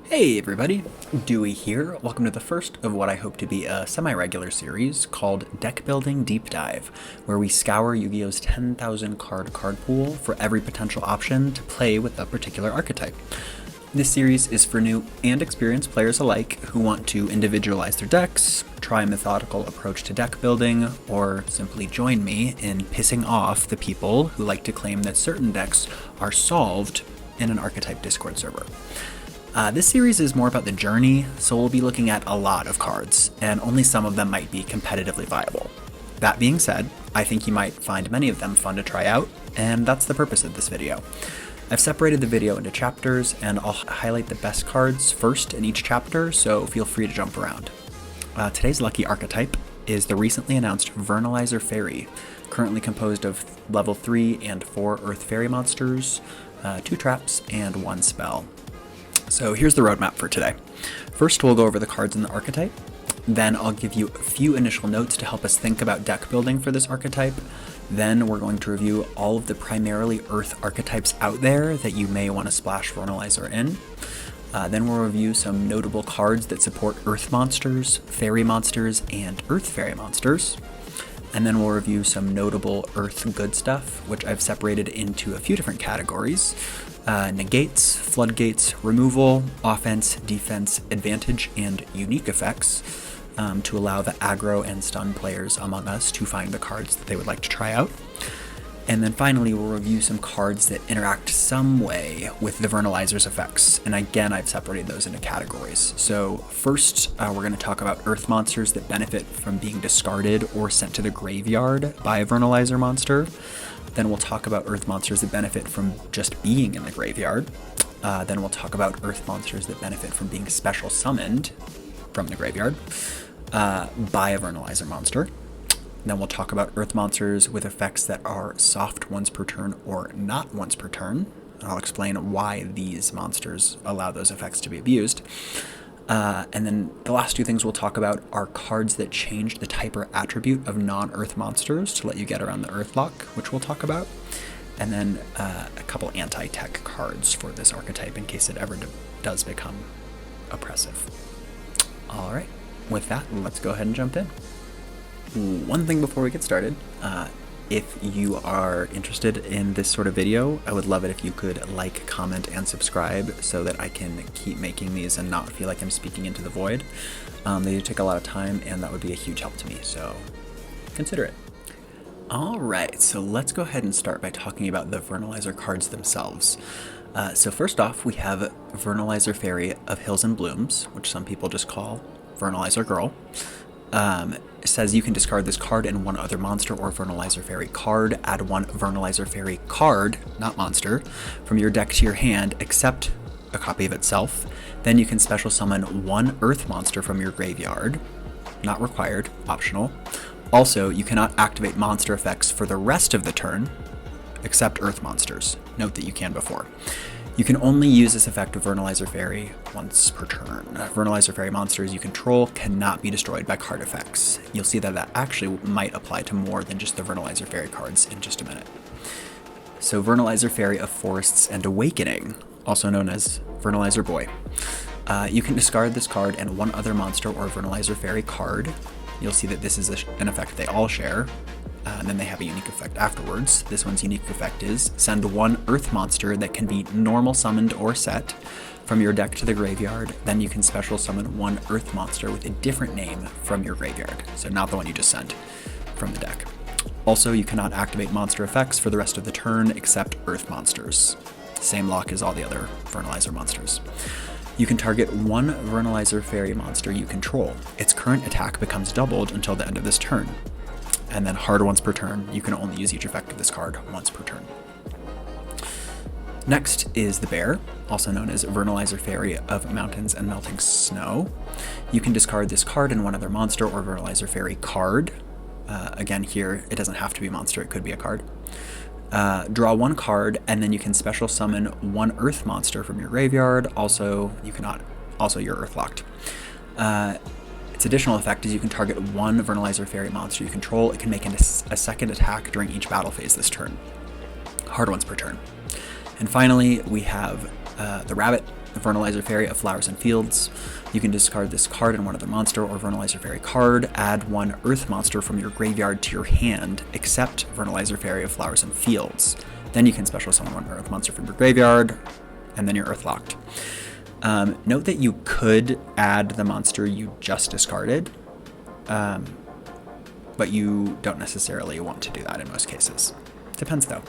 Hey everybody, Dewey here. Welcome to the first of what I hope to be a semi-regular series called Deckbuilding Deep Dive, where we scour Yu-Gi-Oh's 10,000 card pool for every potential option to play with a particular archetype. This series is for new and experienced players alike who want to individualize their decks, try a methodical approach to deck building, or simply join me in pissing off the people who like to claim that certain decks are solved in an archetype Discord server. This series is more about the journey, so we'll be looking at a lot of cards, and only some of them might be competitively viable. That being said, I think you might find many of them fun to try out, and that's the purpose of this video. I've separated the video into chapters, and I'll highlight the best cards first in each chapter, so feel free to jump around. Today's lucky archetype is the recently announced Vernalizer Fairy, currently composed of level 3 and 4 Earth Fairy monsters, 2 traps, and 1 spell. So here's the roadmap for today. First, we'll go over the cards in the archetype. Then I'll give you a few initial notes to help us think about deck building for this archetype. Then we're going to review all of the primarily Earth archetypes out there that you may want to splash Vernalizer in. Then we'll review some notable cards that support Earth monsters, Fairy monsters, and Earth Fairy monsters. And then we'll review some notable Earth Goodstuff, which I've separated into a few different categories. Negates, floodgates, removal, offense, defense, advantage, and unique effects to allow the aggro and stun players among us to find the cards that they would like to try out. And then finally, we'll review some cards that interact some way with the Vernalizers effects. And again, I've separated those into categories. So first, we're going to talk about Earth monsters that benefit from being discarded or sent to the graveyard by a Vernalizer monster. Then we'll talk about Earth monsters that benefit from just being in the graveyard. Then we'll talk about Earth monsters that benefit from being special summoned from the graveyard by a Vernalizer monster. Then we'll talk about Earth monsters with effects that are soft once per turn or not once per turn. I'll explain why these monsters allow those effects to be abused. And then the last two things we'll talk about are cards that change the type or attribute of non-Earth monsters to let you get around the Earth lock, which we'll talk about. And then a couple anti-tech cards for this archetype in case it ever does become oppressive. All right, with that, let's go ahead and jump in. One thing before we get started, if you are interested in this sort of video, I would love it if you could like, comment, and subscribe so that I can keep making these and not feel like I'm speaking into the void. They do take a lot of time, and that would be a huge help to me, so consider it. All right, so let's go ahead and start by talking about the Vernalizer cards themselves. So first off, we have Vernalizer Fairy of Hills and Blooms, which some people just call Vernalizer Girl. It says you can discard this card and one other monster or Vernalizer Fairy card. Add one Vernalizer Fairy card, not monster, from your deck to your hand, except a copy of itself. Then you can special summon one Earth monster from your graveyard. Not required, optional. Also, you cannot activate monster effects for the rest of the turn, except Earth monsters. Note that you can before. You can only use this effect of Vernalizer Fairy once per turn. Vernalizer Fairy monsters you control cannot be destroyed by card effects. You'll see that that actually might apply to more than just the Vernalizer Fairy cards in just a minute. So Vernalizer Fairy of Forests and Awakening, also known as Vernalizer Boy. You can discard this card and one other monster or Vernalizer Fairy card. You'll see that this is an effect they all share. And then they have a unique effect afterwards. This one's unique effect is send one Earth monster that can be normal summoned or set from your deck to the graveyard. Then you can special summon one Earth monster with a different name from your graveyard. So not the one you just sent from the deck. Also, you cannot activate monster effects for the rest of the turn except Earth monsters. Same lock as all the other Vernalizer monsters. You can target one Vernalizer Fairy monster you control. Its current attack becomes doubled until the end of this turn. And then hard once per turn. You can only use each effect of this card once per turn. Next is the Bear, also known as Vernalizer Fairy of Mountains and Melting Snow. You can discard this card and one other monster or Vernalizer Fairy card. Again, here, it doesn't have to be a monster, it could be a card. Draw one card, and then you can special summon one Earth monster from your graveyard. Also, you cannot, also you're Earth locked. Its additional effect is you can target one Vernalizer Fairy monster you control. It can make a second attack during each battle phase this turn. Hard once per turn. And finally, we have the Rabbit, Vernalizer Fairy of Flowers and Fields. You can discard this card and one other monster or Vernalizer Fairy card. Add one Earth monster from your graveyard to your hand, except Vernalizer Fairy of Flowers and Fields. Then you can special summon one Earth monster from your graveyard, and then you're Earth locked. Note that you could add the monster you just discarded, but you don't necessarily want to do that in most cases. Depends though.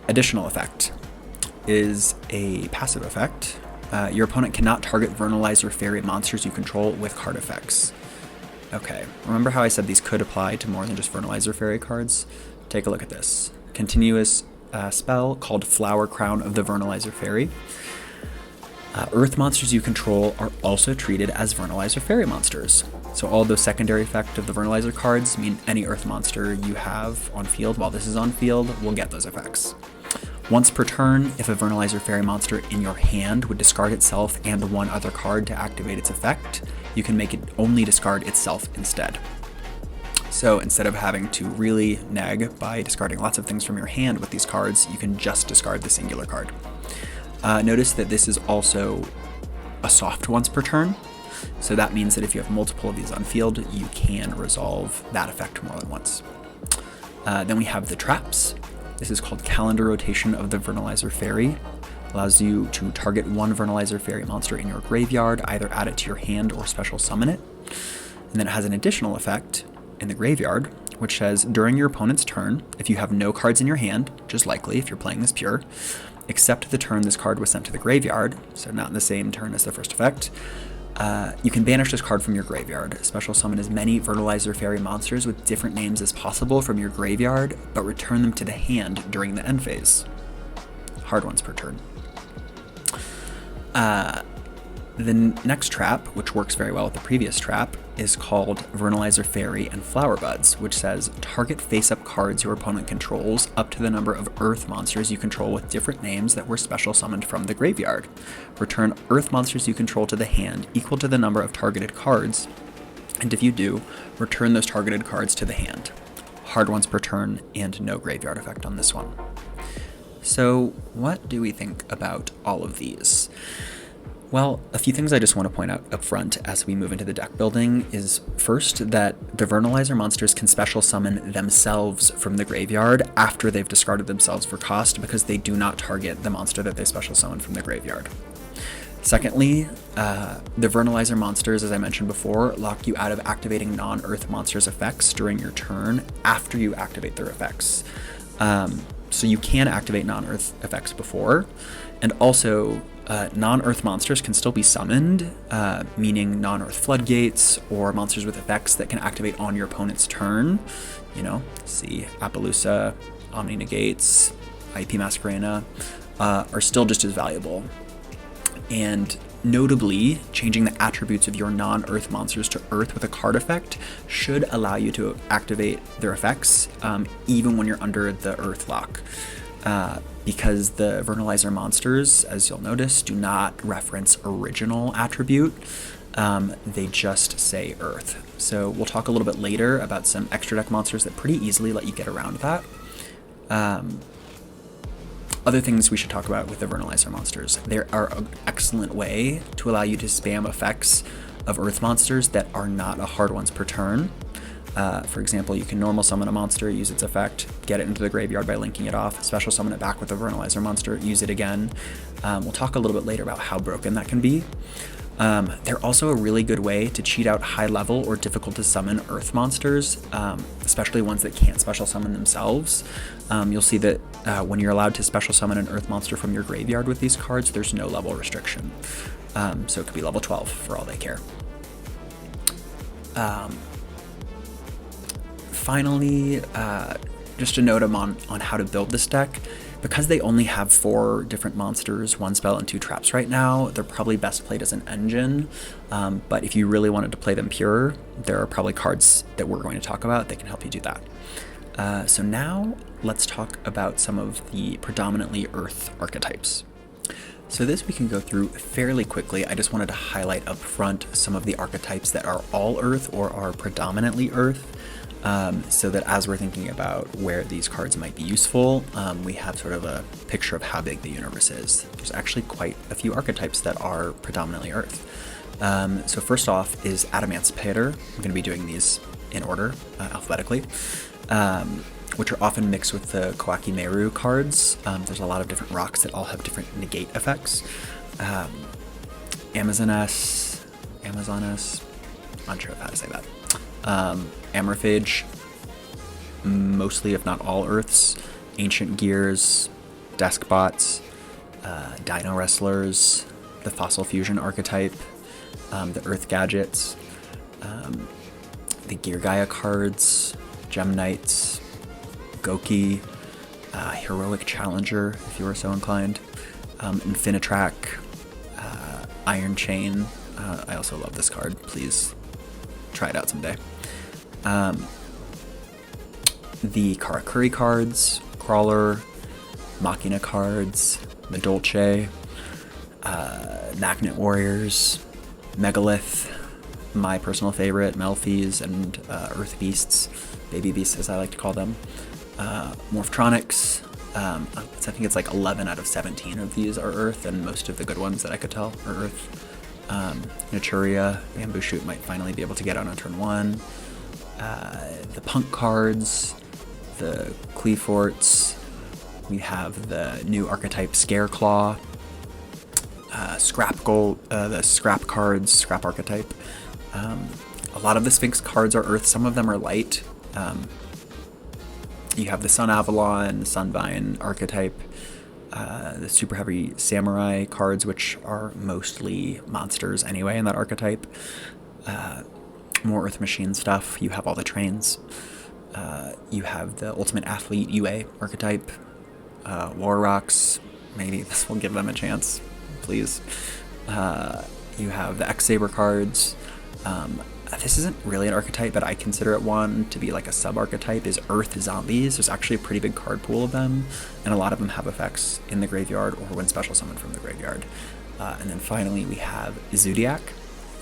Additional effect is a passive effect. Your opponent cannot target Vernalizer Fairy monsters you control with card effects. Okay, remember how I said these could apply to more than just Vernalizer Fairy cards? Take a look at this. Continuous spell called Flower Crown of the Vernalizer Fairy. Earth monsters you control are also treated as Vernalizer Fairy monsters. So all those secondary effect of the Vernalizer cards mean any Earth monster you have on field while this is on field will get those effects. Once per turn, if a Vernalizer Fairy monster in your hand would discard itself and one other card to activate its effect, you can make it only discard itself instead. So instead of having to really neg by discarding lots of things from your hand with these cards, you can just discard the singular card. Notice that this is also a soft once per turn, so that means that if you have multiple of these on field, you can resolve that effect more than once. Then we have the traps. This is called Calendar Rotation of the Vernalizer Fairy. Allows you to target one Vernalizer Fairy monster in your graveyard, either add it to your hand or special summon it. And then it has an additional effect in the graveyard, which says during your opponent's turn, if you have no cards in your hand, which is likely if you're playing this pure, except the turn this card was sent to the graveyard, so not in the same turn as the first effect, you can banish this card from your graveyard. Special summon as many Vernalizer Fairy monsters with different names as possible from your graveyard, but return them to the hand during the end phase. Hard ones per turn. The next trap, which works very well with the previous trap, is called Vernalizer Fairy and Flower Buds, which says target face-up cards your opponent controls up to the number of Earth monsters you control with different names that were special summoned from the graveyard. Return Earth monsters you control to the hand equal to the number of targeted cards, and if you do, return those targeted cards to the hand. Hard ones per turn and no graveyard effect on this one. So what do we think about all of these? Well, a few things I just want to point out up front as we move into the deck building is first that the Vernalizer monsters can special summon themselves from the graveyard after they've discarded themselves for cost because they do not target the monster that they special summon from the graveyard. Secondly, the Vernalizer monsters, as I mentioned before, lock you out of activating non-Earth monsters' effects during your turn after you activate their effects. So you can activate non-Earth effects before, and also non-Earth monsters can still be summoned, meaning non-Earth floodgates or monsters with effects that can activate on your opponent's turn. You know, see Appaloosa, Omni Negates, IEP Masquerena, are still just as valuable. And notably, changing the attributes of your non-Earth monsters to Earth with a card effect should allow you to activate their effects, even when you're under the Earth lock. Because the Vernalizer monsters, as you'll notice, do not reference original attribute. They just say Earth. So we'll talk a little bit later about some extra deck monsters that pretty easily let you get around that. Other things we should talk about with the Vernalizer monsters. They are an excellent way to allow you to spam effects of Earth monsters that are not a hard ones per turn. For example, you can normal summon a monster, use its effect, get it into the graveyard by linking it off, special summon it back with a Vernalizer monster, use it again. We'll talk a little bit later about how broken that can be. They're also a really good way to cheat out high level or difficult to summon Earth monsters, especially ones that can't special summon themselves. You'll see that when you're allowed to special summon an Earth monster from your graveyard with these cards, there's no level restriction. So it could be level 12 for all they care. Finally, just a note on how to build this deck. Because they only have 4 different monsters, 1 spell, and 2 traps right now, they're probably best played as an engine. But if you really wanted to play them pure, there are probably cards that we're going to talk about that can help you do that. So now let's talk about some of the predominantly Earth archetypes. So this we can go through fairly quickly. I just wanted to highlight up front some of the archetypes that are all Earth or are predominantly Earth. so that as we're thinking about where these cards might be useful, we have sort of a picture of how big the universe is. There's actually quite a few archetypes that are predominantly Earth. So first off is Adamantipator. I'm going to be doing these in order, alphabetically, which are often mixed with the Kawaki Meru cards. There's a lot of different rocks that all have different negate effects. Amazoness, not sure how to say that. Amorphage, mostly if not all Earths. Ancient Gears, Deskbots, Dino Wrestlers, the Fossil Fusion archetype, the Earth Gadgets, the Gear Gaia cards, Gem Knights, Goki, Heroic Challenger, if you were so inclined, Infinitrack, Iron Chain. I also love this card. Please try it out someday. The Karakuri cards, Crawler, Machina cards, Medolce, Magnet Warriors, Megalith, my personal favorite, Melfies, and Earth Beasts, Baby Beasts as I like to call them, Morphtronics. I think it's like 11 out of 17 of these are Earth, and most of the good ones that I could tell are Earth. Naturia, Bamboo Shoot might finally be able to get out on turn 1. The Punk cards, the Cleaforts, we have the new archetype Scareclaw, Scrap Gold, the Scrap cards, Scrap archetype. A lot of the Sphinx cards are Earth, some of them are light. You have the Sun Avalon, Sunvine archetype, the Super Heavy Samurai cards, which are mostly monsters anyway in that archetype. More Earth Machine stuff. You have all the trains. You have the Ultimate Athlete UA archetype. War Rocks. Maybe this will give them a chance. Please. You have the X-Saber cards. This isn't really an archetype, but I consider it one to be like a sub-archetype, is Earth Zombies. There's actually a pretty big card pool of them, and a lot of them have effects in the graveyard or when special summoned from the graveyard. And then finally we have Zodiac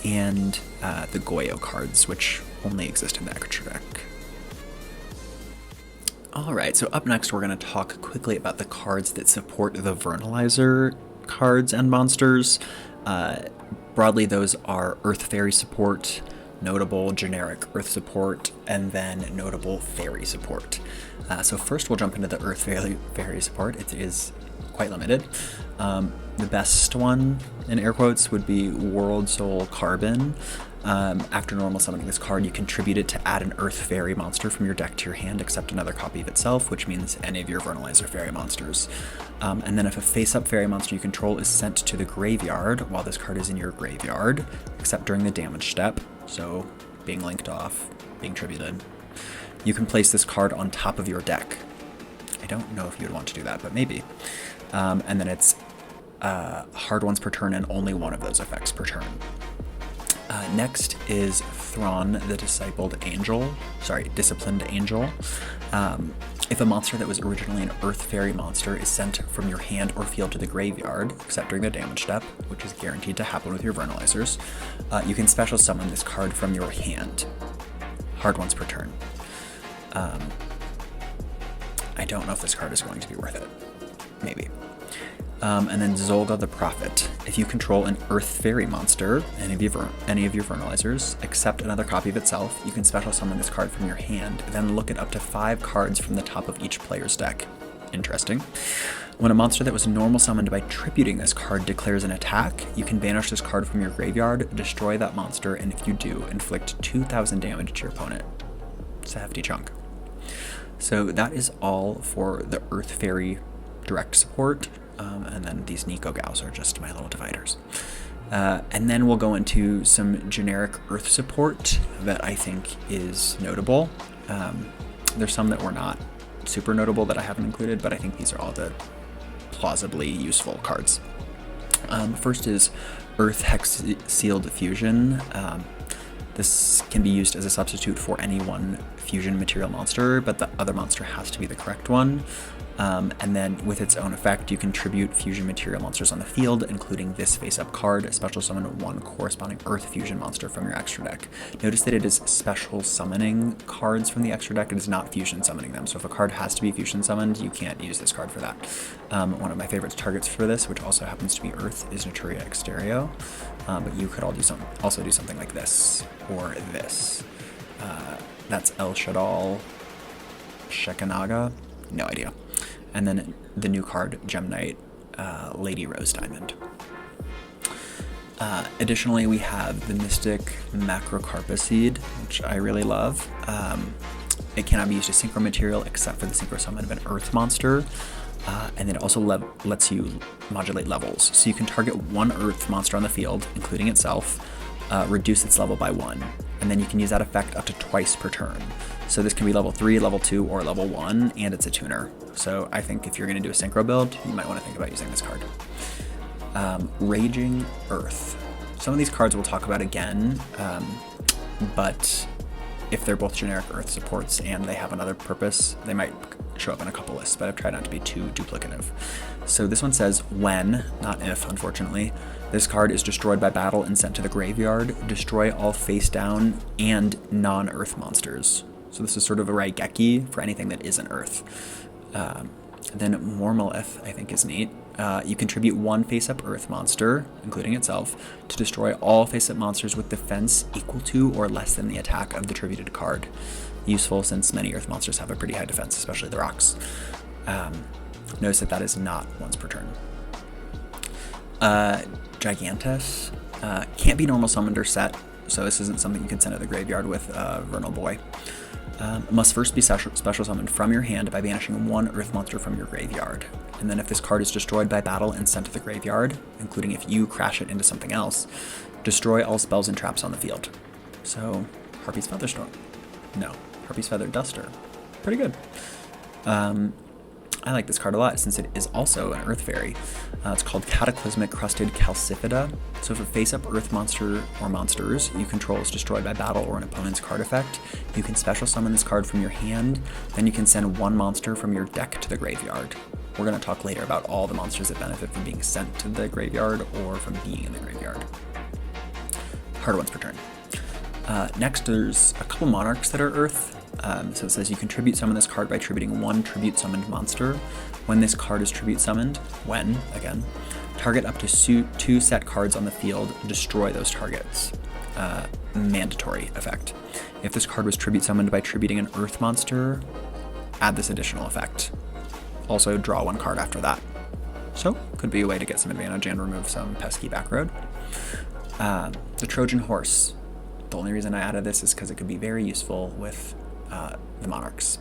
and the Goyo cards, which only exist in the extra deck. Alright, so up next we're going to talk quickly about the cards that support the Vernalizer cards and monsters. Broadly, those are Earth Fairy support, notable generic Earth support, and then notable Fairy support. So first we'll jump into the Earth Fairy support. It is quite limited. The best one, in air quotes, would be World Soul Carbon. After normal summoning this card, you contribute it to add an Earth Fairy monster from your deck to your hand, except another copy of itself, which means any of your Vernalizer Fairy monsters. And then if a face-up Fairy monster you control is sent to the graveyard while this card is in your graveyard, except during the damage step, so being linked off, being tributed, you can place this card on top of your deck. I don't know if you would want to do that, but maybe. And then it's hard once per turn and only one of those effects per turn. Next is Thrawn, the Disciplined Angel. If a monster that was originally an Earth Fairy monster is sent from your hand or field to the graveyard, except during the damage step, which is guaranteed to happen with your Vernalizers, you can special summon this card from your hand. Hard once per turn. I don't know if this card is going to be worth it. Maybe. And then Zolga the Prophet. If you control an Earth Fairy monster, any of your Vernalizers, except another copy of itself, you can special summon this card from your hand, then look at up to 5 cards from the top of each player's deck. Interesting. When a monster that was normal summoned by tributing this card declares an attack, you can banish this card from your graveyard, destroy that monster, and if you do, inflict 2,000 damage to your opponent. It's a hefty chunk. So that is all for the Earth Fairy direct support. And then these Nico Gals are just my little dividers. And then we'll go into some generic Earth support that I think is notable. There's some that were not super notable that I haven't included, but I think these are all the plausibly useful cards. First is Earth Hex Sealed Fusion. This can be used as a substitute for any one fusion material monster, but the other monster has to be the correct one. And then with its own effect, you can tribute fusion material monsters on the field, including this face-up card, special summon one corresponding Earth fusion monster from your extra deck. Notice that it is special summoning cards from the extra deck. It is not fusion summoning them. So if a card has to be fusion summoned, you can't use this card for that. One of my favorite targets for this, which also happens to be Earth, is Naturia Exterio. But you could also do something like this or this. That's El Shadal Shekanaga. No idea. And then the new card, Gem Knight, Lady Rose Diamond. Additionally, we have the Mystic Macrocarpacid, which I really love. It cannot be used as synchro material except for the synchro summon of an Earth monster. And then it also lets you modulate levels. So you can target one Earth monster on the field, including itself, reduce its level by 1. And then you can use that effect up to twice per turn. So this can be level 3, level 2, or level 1, and it's a tuner. So I think if you're going to do a synchro build, you might want to think about using this card. Raging Earth. Some of these cards we'll talk about again, but if they're both generic Earth supports and they have another purpose, they might show up in a couple lists, but I've tried not to be too duplicative. So this one says when, not if, unfortunately. This card is destroyed by battle and sent to the graveyard. Destroy all face down and non-Earth monsters. So this is sort of a Raigeki for anything that isn't Earth. Then Mormalith, I think, is neat. You contribute one face-up Earth monster, including itself, to destroy all face-up monsters with defense equal to or less than the attack of the tributed card. Useful since many Earth monsters have a pretty high defense, especially the rocks. Notice that that is not once per turn. Gigantus. Can't be normal summoned or set, so this isn't something you can send to the graveyard with Vernal Boy. Must first be special summoned from your hand by banishing one Earth monster from your graveyard. And then if this card is destroyed by battle and sent to the graveyard, including if you crash it into something else, destroy all spells and traps on the field. So, Harpy's Featherstorm. No, Harpy's Feather Duster. Pretty good. I like this card a lot since it is also an Earth Fairy. It's called Cataclysmic Crusted Calcifida. So if a face-up Earth monster or monsters you control is destroyed by battle or an opponent's card effect, you can special summon this card from your hand, then you can send one monster from your deck to the graveyard. We're going to talk later about all the monsters that benefit from being sent to the graveyard or from being in the graveyard. Hard once per turn. Next, there's a couple monarchs that are Earth. So it says you can tribute summon this card by tributing one tribute summoned monster. When this card is tribute summoned, again, target up to 2 set cards on the field, destroy those targets. Mandatory effect. If this card was tribute summoned by tributing an Earth monster, add this additional effect. Also draw 1 card after that. So, could be a way to get some advantage and remove some pesky back road. The Trojan Horse. The only reason I added this is because it could be very useful with the monarchs.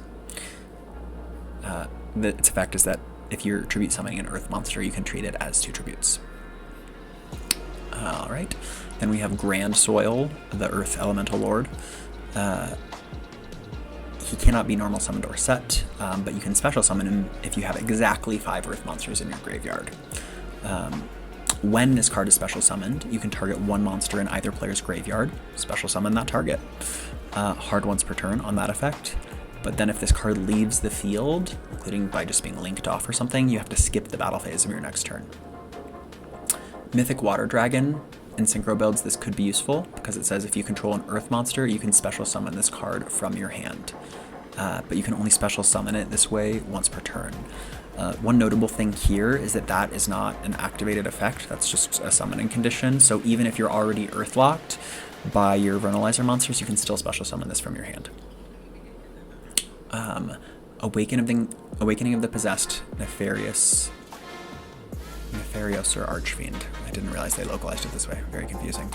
Its effect is that if you're tribute summoning an Earth monster, you can treat it as 2 tributes. Alright, then we have Grand Soil, the Earth Elemental Lord. He cannot be normal summoned or set, but you can special summon him if you have exactly 5 Earth monsters in your graveyard. When this card is special summoned, you can target one monster in either player's graveyard, special summon that target. Hard once per turn on that effect. But then if this card leaves the field, including by just being linked off or something, you have to skip the battle phase of your next turn. Mythic Water Dragon. In synchro builds, this could be useful because it says if you control an Earth monster, you can special summon this card from your hand. But you can only special summon it this way once per turn. One notable thing here is that that is not an activated effect, that's just a summoning condition. So even if you're already Earth locked by your Vernalizer monsters, you can still special summon this from your hand. Awakening of the Possessed, Nefarious or Archfiend. I didn't realize they localized it this way, very confusing.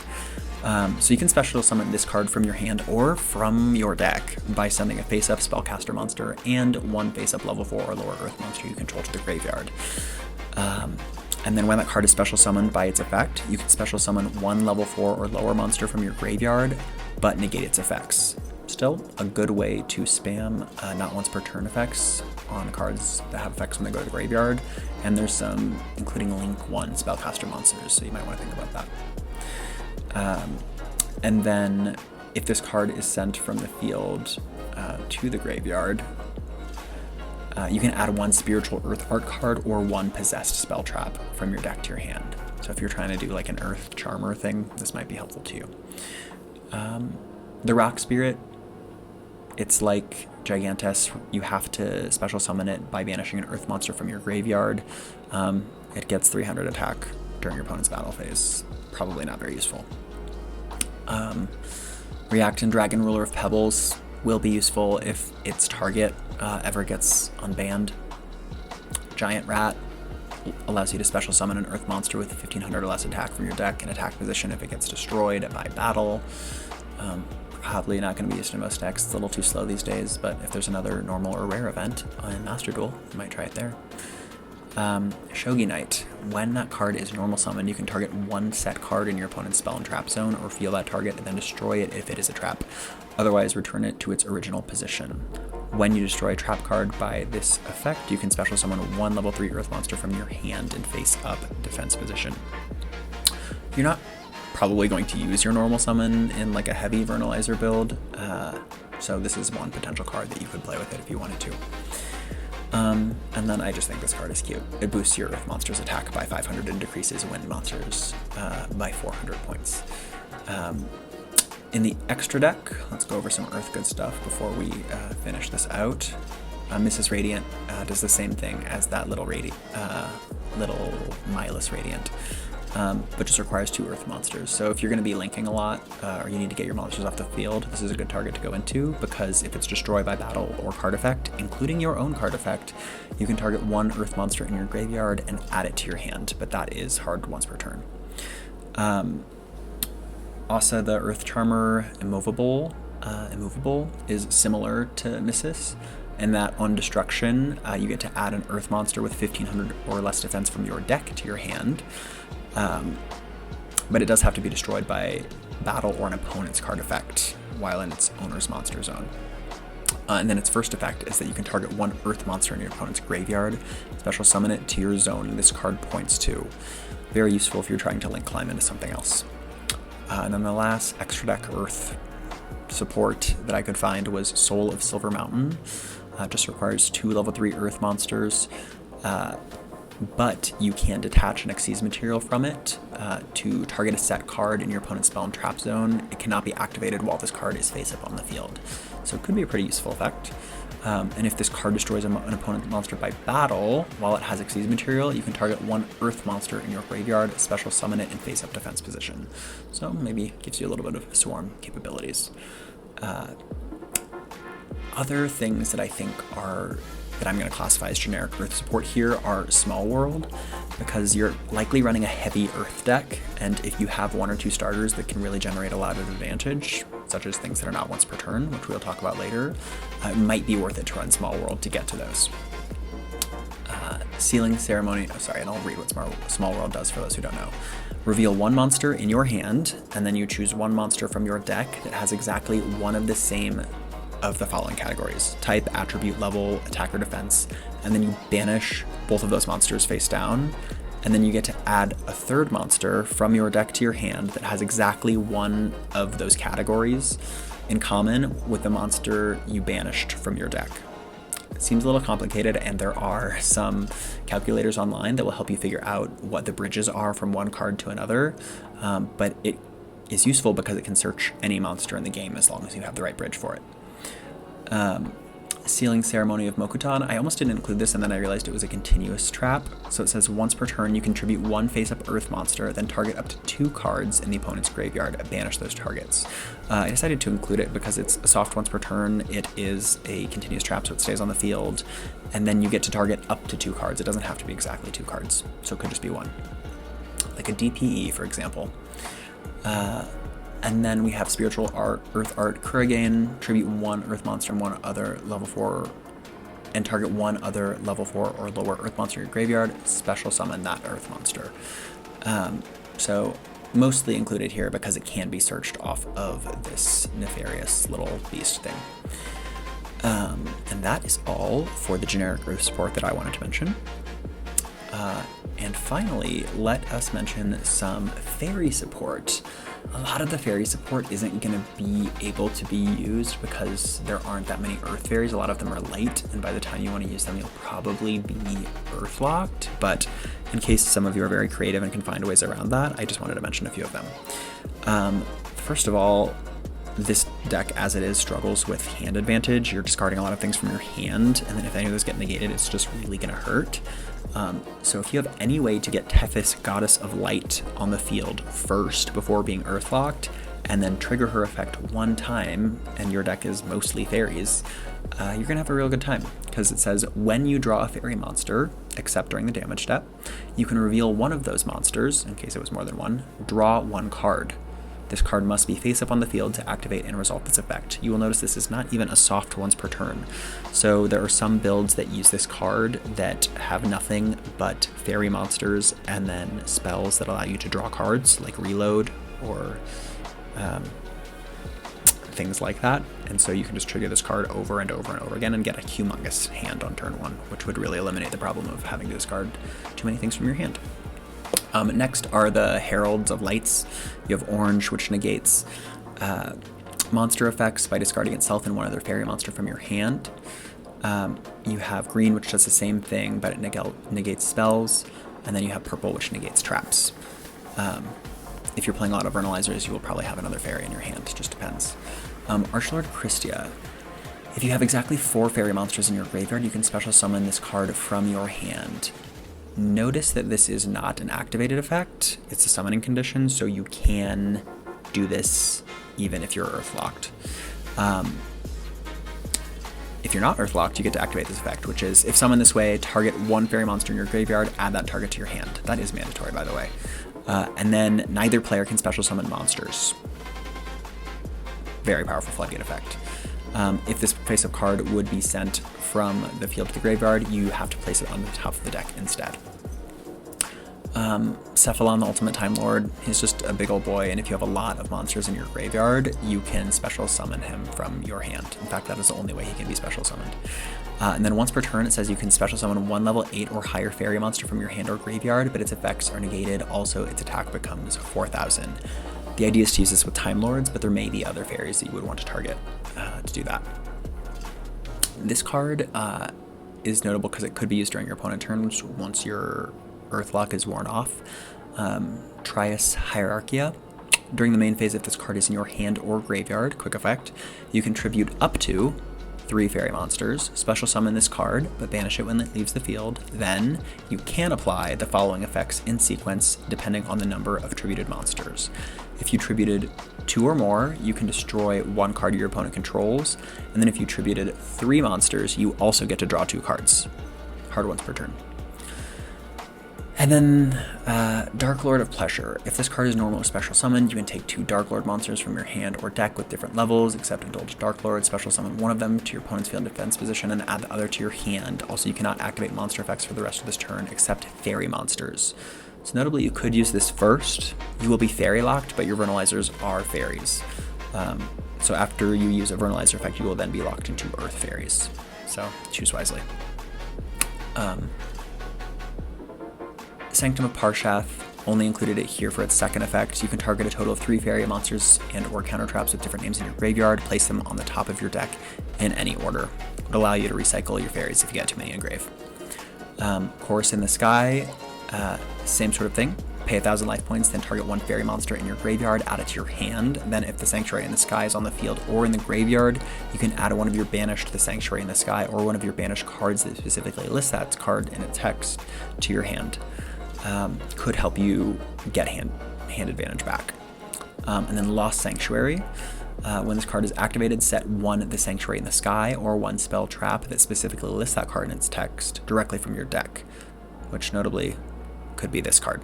So you can special summon this card from your hand or from your deck by sending a face-up spellcaster monster and one face-up level 4 or lower Earth monster you control to the graveyard. And then when that card is special summoned by its effect, you can special summon one level 4 or lower monster from your graveyard, but negate its effects. Still, a good way to spam not once per turn effects on cards that have effects when they go to the graveyard. And there's some, including Link 1 spellcaster monsters, so you might want to think about that. And then if this card is sent from the field, to the graveyard, you can add 1 Spiritual Earth art card or 1 Possessed spell trap from your deck to your hand. So if you're trying to do like an Earth Charmer thing, this might be helpful to you. The Rock Spirit, it's like Gigantus. You have to special summon it by banishing an Earth monster from your graveyard. It gets 300 attack during your opponent's battle phase. Probably not very useful. Reactant Dragon, Ruler of Pebbles, will be useful if its target ever gets unbanned. Giant Rat allows you to special summon an Earth monster with 1500 or less attack from your deck in attack position if it gets destroyed by battle. Probably not going to be used in most decks. It's a little too slow these days, but if there's another normal or rare event in Master Duel, you might try it there. Shogi Knight. When that card is normal summoned, you can target 1 set card in your opponent's spell and trap zone, or feel that target and then destroy it if it is a trap. Otherwise, return it to its original position. When you destroy a trap card by this effect, you can special summon 1 level 3 Earth monster from your hand in face-up defense position. You're not probably going to use your normal summon in like a heavy Vernalizer build, so this is one potential card that you could play with it if you wanted to. And then I just think this card is cute. It boosts your Earth monster's attack by 500 and decreases wind monsters by 400 points. In the extra deck, let's go over some Earth good stuff before we finish this out. Mrs. Radiant does the same thing as that little Milus Radiant, but just requires 2 Earth monsters. So if you're going to be linking a lot, or you need to get your monsters off the field, this is a good target to go into, because if it's destroyed by battle or card effect, including your own card effect, you can target 1 Earth monster in your graveyard and add it to your hand, but that is hard once per turn. Asa the Earth Charmer Immovable is similar to Mrs. in that on destruction, you get to add an Earth monster with 1500 or less defense from your deck to your hand. But it does have to be destroyed by battle or an opponent's card effect while in its owner's monster zone. And then its first effect is that you can target 1 Earth monster in your opponent's graveyard, special summon it to your zone this card points to. Very useful if you're trying to link climb into something else. And then the last extra deck Earth support that I could find was Soul of Silver Mountain. Just requires 2 level 3 Earth monsters, but you can detach an Xyz material from it to target a set card in your opponent's spell and trap zone. It cannot be activated while this card is face up on the field, so it could be a pretty useful effect. And if this card destroys an opponent's monster by battle while it has Xyz material, you can target 1 Earth monster in your graveyard, special summon it in face-up defense position. So maybe gives you a little bit of swarm capabilities. Other things that I think that I'm going to classify as generic Earth support here are Small World, because you're likely running a heavy Earth deck, and if you have 1 or 2 starters that can really generate a lot of advantage, such as things that are not once per turn, which we'll talk about later, it might be worth it to run Small World to get to those. Sealing Ceremony, and I'll read what Small World does for those who don't know. Reveal 1 monster in your hand, and then you choose 1 monster from your deck that has exactly one of the same of the following categories: type, attribute, level, attack or defense, and then you banish both of those monsters face down, and then you get to add a 3rd monster from your deck to your hand that has exactly one of those categories in common with the monster you banished from your deck. It seems a little complicated, and there are some calculators online that will help you figure out what the bridges are from one card to another, but it is useful because it can search any monster in the game as long as you have the right bridge for it. Sealing Ceremony of Mokutan. I almost didn't include this, and then I realized it was a continuous trap. So it says once per turn you contribute 1 face-up Earth monster, then target up to 2 cards in the opponent's graveyard, banish those targets. I decided to include it because it's a soft once per turn, it is a continuous trap so it stays on the field, and then you get to target up to 2 cards. It doesn't have to be exactly 2 cards, so it could just be 1. Like a DPE, for example. And then we have Spiritual Earth Art Kurragane, tribute 1 Earth monster and 1 other level 4, and target 1 other level 4 or lower Earth monster in your graveyard, special summon that Earth monster. So mostly included here because it can be searched off of this nefarious little beast thing. And that is all for the generic Earth support that I wanted to mention. And finally, let us mention some fairy support. A lot of the fairy support isn't going to be able to be used because there aren't that many earth fairies. A lot of them are light, and by the time you want to use them, you'll probably be earth locked. But in case some of you are very creative and can find ways around that, I just wanted to mention a few of them. First of all, this deck as it is struggles with hand advantage. You're discarding a lot of things from your hand, and then if any of those get negated, it's just really going to hurt. So if you have any way to get Tethys, Goddess of Light, on the field first before being Earthlocked, and then trigger her effect one time, and your deck is mostly fairies, you're going to have a real good time. Because it says, when you draw a fairy monster, except during the damage step, you can reveal one of those monsters, in case it was more than one, draw one card. This card must be face up on the field to activate and resolve this effect. You will notice this is not even a soft once per turn. So there are some builds that use this card that have nothing but fairy monsters and then spells that allow you to draw cards, like reload or things like that. And so you can just trigger this card over and over and over again and get a humongous hand on turn one, which would really eliminate the problem of having to discard too many things from your hand. Next are the Heralds of Lights. You have orange, which negates monster effects by discarding itself and one other fairy monster from your hand. You have green, which does the same thing, but it negates spells. And then you have purple, which negates traps. If you're playing a lot of Vernalizers, you will probably have another fairy in your hand. It just depends. Archlord Christia. If you have exactly 4 fairy monsters in your graveyard, you can special summon this card from your hand. Notice that this is not an activated effect. It's a summoning condition, so you can do this even if you're Earthlocked. If you're not Earthlocked, you get to activate this effect, which is, if summoned this way, target one fairy monster in your graveyard, add that target to your hand. That is mandatory, by the way. And then neither player can special summon monsters. Very powerful floodgate effect. If this face-up card would be sent from the field to the graveyard, you have to place it on the top of the deck instead. Cephalon, the Ultimate Time Lord, he's just a big old boy, and if you have a lot of monsters in your graveyard, you can special summon him from your hand. In fact, that is the only way he can be special summoned. And then once per turn, it says you can special summon one level 8 or higher fairy monster from your hand or graveyard, but its effects are negated. Also, its attack becomes 4,000. The idea is to use this with Time Lords, but there may be other fairies that you would want to target to do that. This card is notable because it could be used during your opponent turn, which once your Earthlock is worn off. Trias Hierarchia. During the main phase, if this card is in your hand or graveyard, quick effect, you can tribute up to 3 fairy monsters, special summon this card, but banish it when it leaves the field. Then you can apply the following effects in sequence depending on the number of tributed monsters. If you tributed 2 or more, you can destroy 1 card your opponent controls, and then if you tributed 3 monsters, you also get to draw 2 cards. Hard once per turn. And then Dark Lord of Pleasure. If this card is normal or special summoned, you can take 2 Dark Lord monsters from your hand or deck with different levels, except Indulged Dark Lord, special summon one of them to your opponent's field defense position and add the other to your hand. Also, you cannot activate monster effects for the rest of this turn except fairy monsters. So notably, you could use this first. You will be fairy locked, but your Vernalizers are fairies. So after you use a Vernalizer effect, you will then be locked into Earth Fairies. So choose wisely. Sanctum of Parshath, only included it here for its second effect. You can target a total of 3 fairy monsters and or counter traps with different names in your graveyard, place them on the top of your deck in any order. It will allow you to recycle your fairies if you get too many engrave. Chorus in the Sky, same sort of thing. Pay 1,000 life points, then target 1 fairy monster in your graveyard, add it to your hand. Then if the Sanctuary in the Sky is on the field or in the graveyard, you can add one of your banished to the Sanctuary in the Sky or one of your banished cards that specifically lists that card in its text to your hand. Could help you get hand advantage back. And then Lost Sanctuary. When this card is activated, set 1 the Sanctuary in the Sky or 1 spell trap that specifically lists that card in its text directly from your deck, which notably could be this card.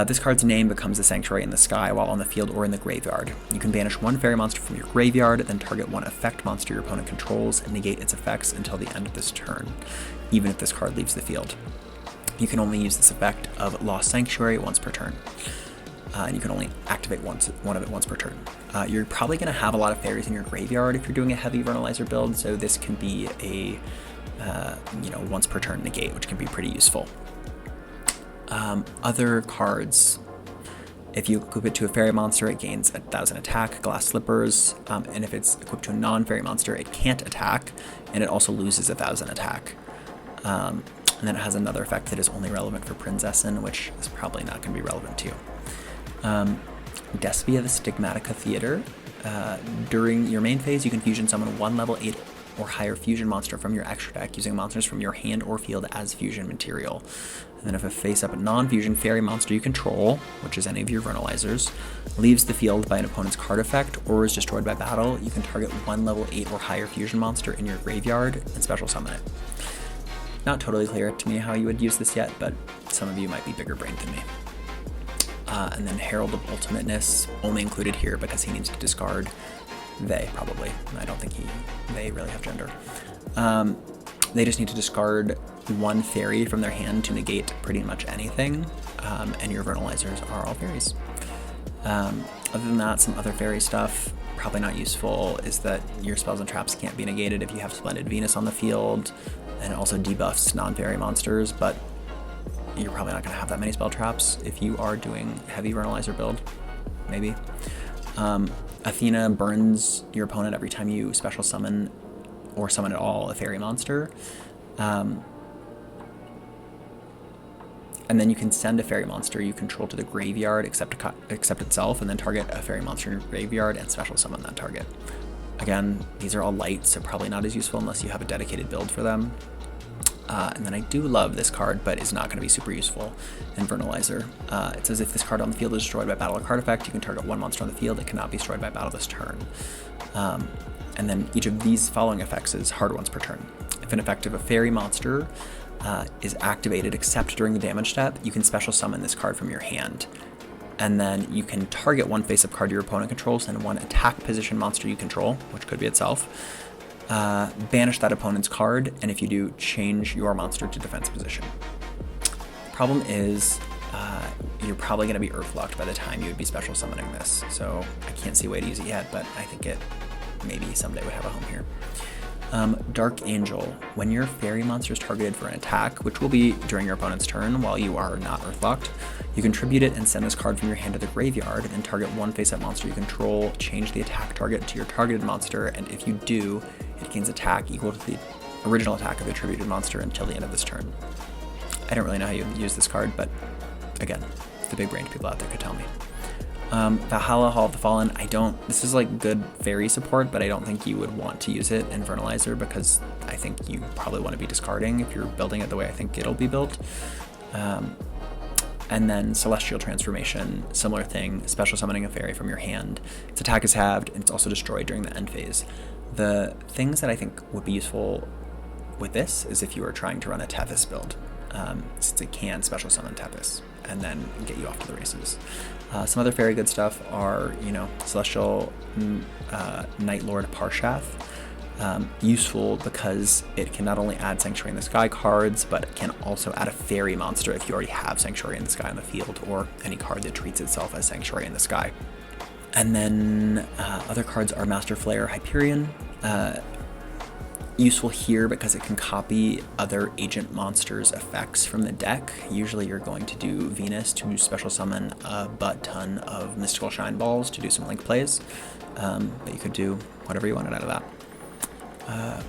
This card's name becomes the Sanctuary in the Sky while on the field or in the graveyard. You can banish 1 fairy monster from your graveyard, then target 1 effect monster your opponent controls and negate its effects until the end of this turn, even if this card leaves the field. You can only use this effect of Lost Sanctuary once per turn. And you can only activate one of it once per turn. You're probably going to have a lot of fairies in your graveyard if you're doing a heavy Vernalizer build, so this can be a once per turn negate, which can be pretty useful. Other cards, if you equip it to a fairy monster, it gains 1,000 attack, glass slippers, and if it's equipped to a non-fairy monster, it can't attack, and it also loses 1,000 attack. And then it has another effect that is only relevant for Prinzessin, which is probably not going to be relevant to you. Despia the Stigmatica Theater. During your main phase, you can fusion summon one level 8 or higher fusion monster from your extra deck using monsters from your hand or field as fusion material. And then if a face-up non-fusion fairy monster you control, which is any of your Vernalizers, leaves the field by an opponent's card effect or is destroyed by battle, you can target one level 8 or higher fusion monster in your graveyard and special summon it. Not totally clear to me how you would use this yet, but some of you might be bigger brained than me. And then Herald of Ultimateness, only included here because he needs to discard they, probably. I don't think they really have gender. They just need to discard one fairy from their hand to negate pretty much anything, and your Vernalizers are all fairies. Other than that, some other fairy stuff, probably not useful, is that your spells and traps can't be negated if you have Splendid Venus on the field, and it also debuffs non-fairy monsters, but you're probably not going to have that many spell traps if you are doing heavy Vernalizer build, maybe. Athena burns your opponent every time you special summon or summon at all a fairy monster. And then you can send a fairy monster you control to the graveyard except itself, and then target a fairy monster in your graveyard and special summon that target. Again, these are all light, so probably not as useful unless you have a dedicated build for them. And then I do love this card, but it's not going to be super useful in Vernalizer. It says if this card on the field is destroyed by battle or card effect, you can target one monster on the field. It cannot be destroyed by battle this turn. And then each of these following effects is hard once per turn. If an effect of a fairy monster is activated except during the damage step, you can special summon this card from your hand. And then you can target one face-up card your opponent controls and one attack position monster you control, which could be itself. Banish that opponent's card, and if you do, change your monster to defense position. Problem is, you're probably going to be Earthlocked by the time you would be special summoning this, so I can't see a way to use it yet, but I think it maybe someday would have a home here. Dark Angel. When your fairy monster is targeted for an attack, which will be during your opponent's turn while you are not Earthlocked, you contribute it and send this card from your hand to the graveyard, and target one face-up monster you control, change the attack target to your targeted monster, and if you do, it gains attack equal to the original attack of the attributed monster until the end of this turn. I don't really know how you use this card, but again, the big brained people out there could tell me. Valhalla, Hall of the Fallen, this is like good fairy support, but I don't think you would want to use it in Vernalizer because I think you probably want to be discarding if you're building it the way I think it'll be built. And then Celestial Transformation, similar thing, special summoning a fairy from your hand. Its attack is halved, and it's also destroyed during the end phase. The things that I think would be useful with this is if you are trying to run a Tethys build, since it can special summon Tethys and then get you off to the races. Some other very good stuff are, Celestial Night Lord Parshath. Useful because it can not only add Sanctuary in the Sky cards, but it can also add a fairy monster if you already have Sanctuary in the Sky on the field, or any card that treats itself as Sanctuary in the Sky. And then other cards are Master Flayer Hyperion. Useful here because it can copy other agent monsters' effects from the deck. Usually you're going to do Venus to special summon a butt ton of Mystical Shine Balls to do some link plays, but you could do whatever you wanted out of that.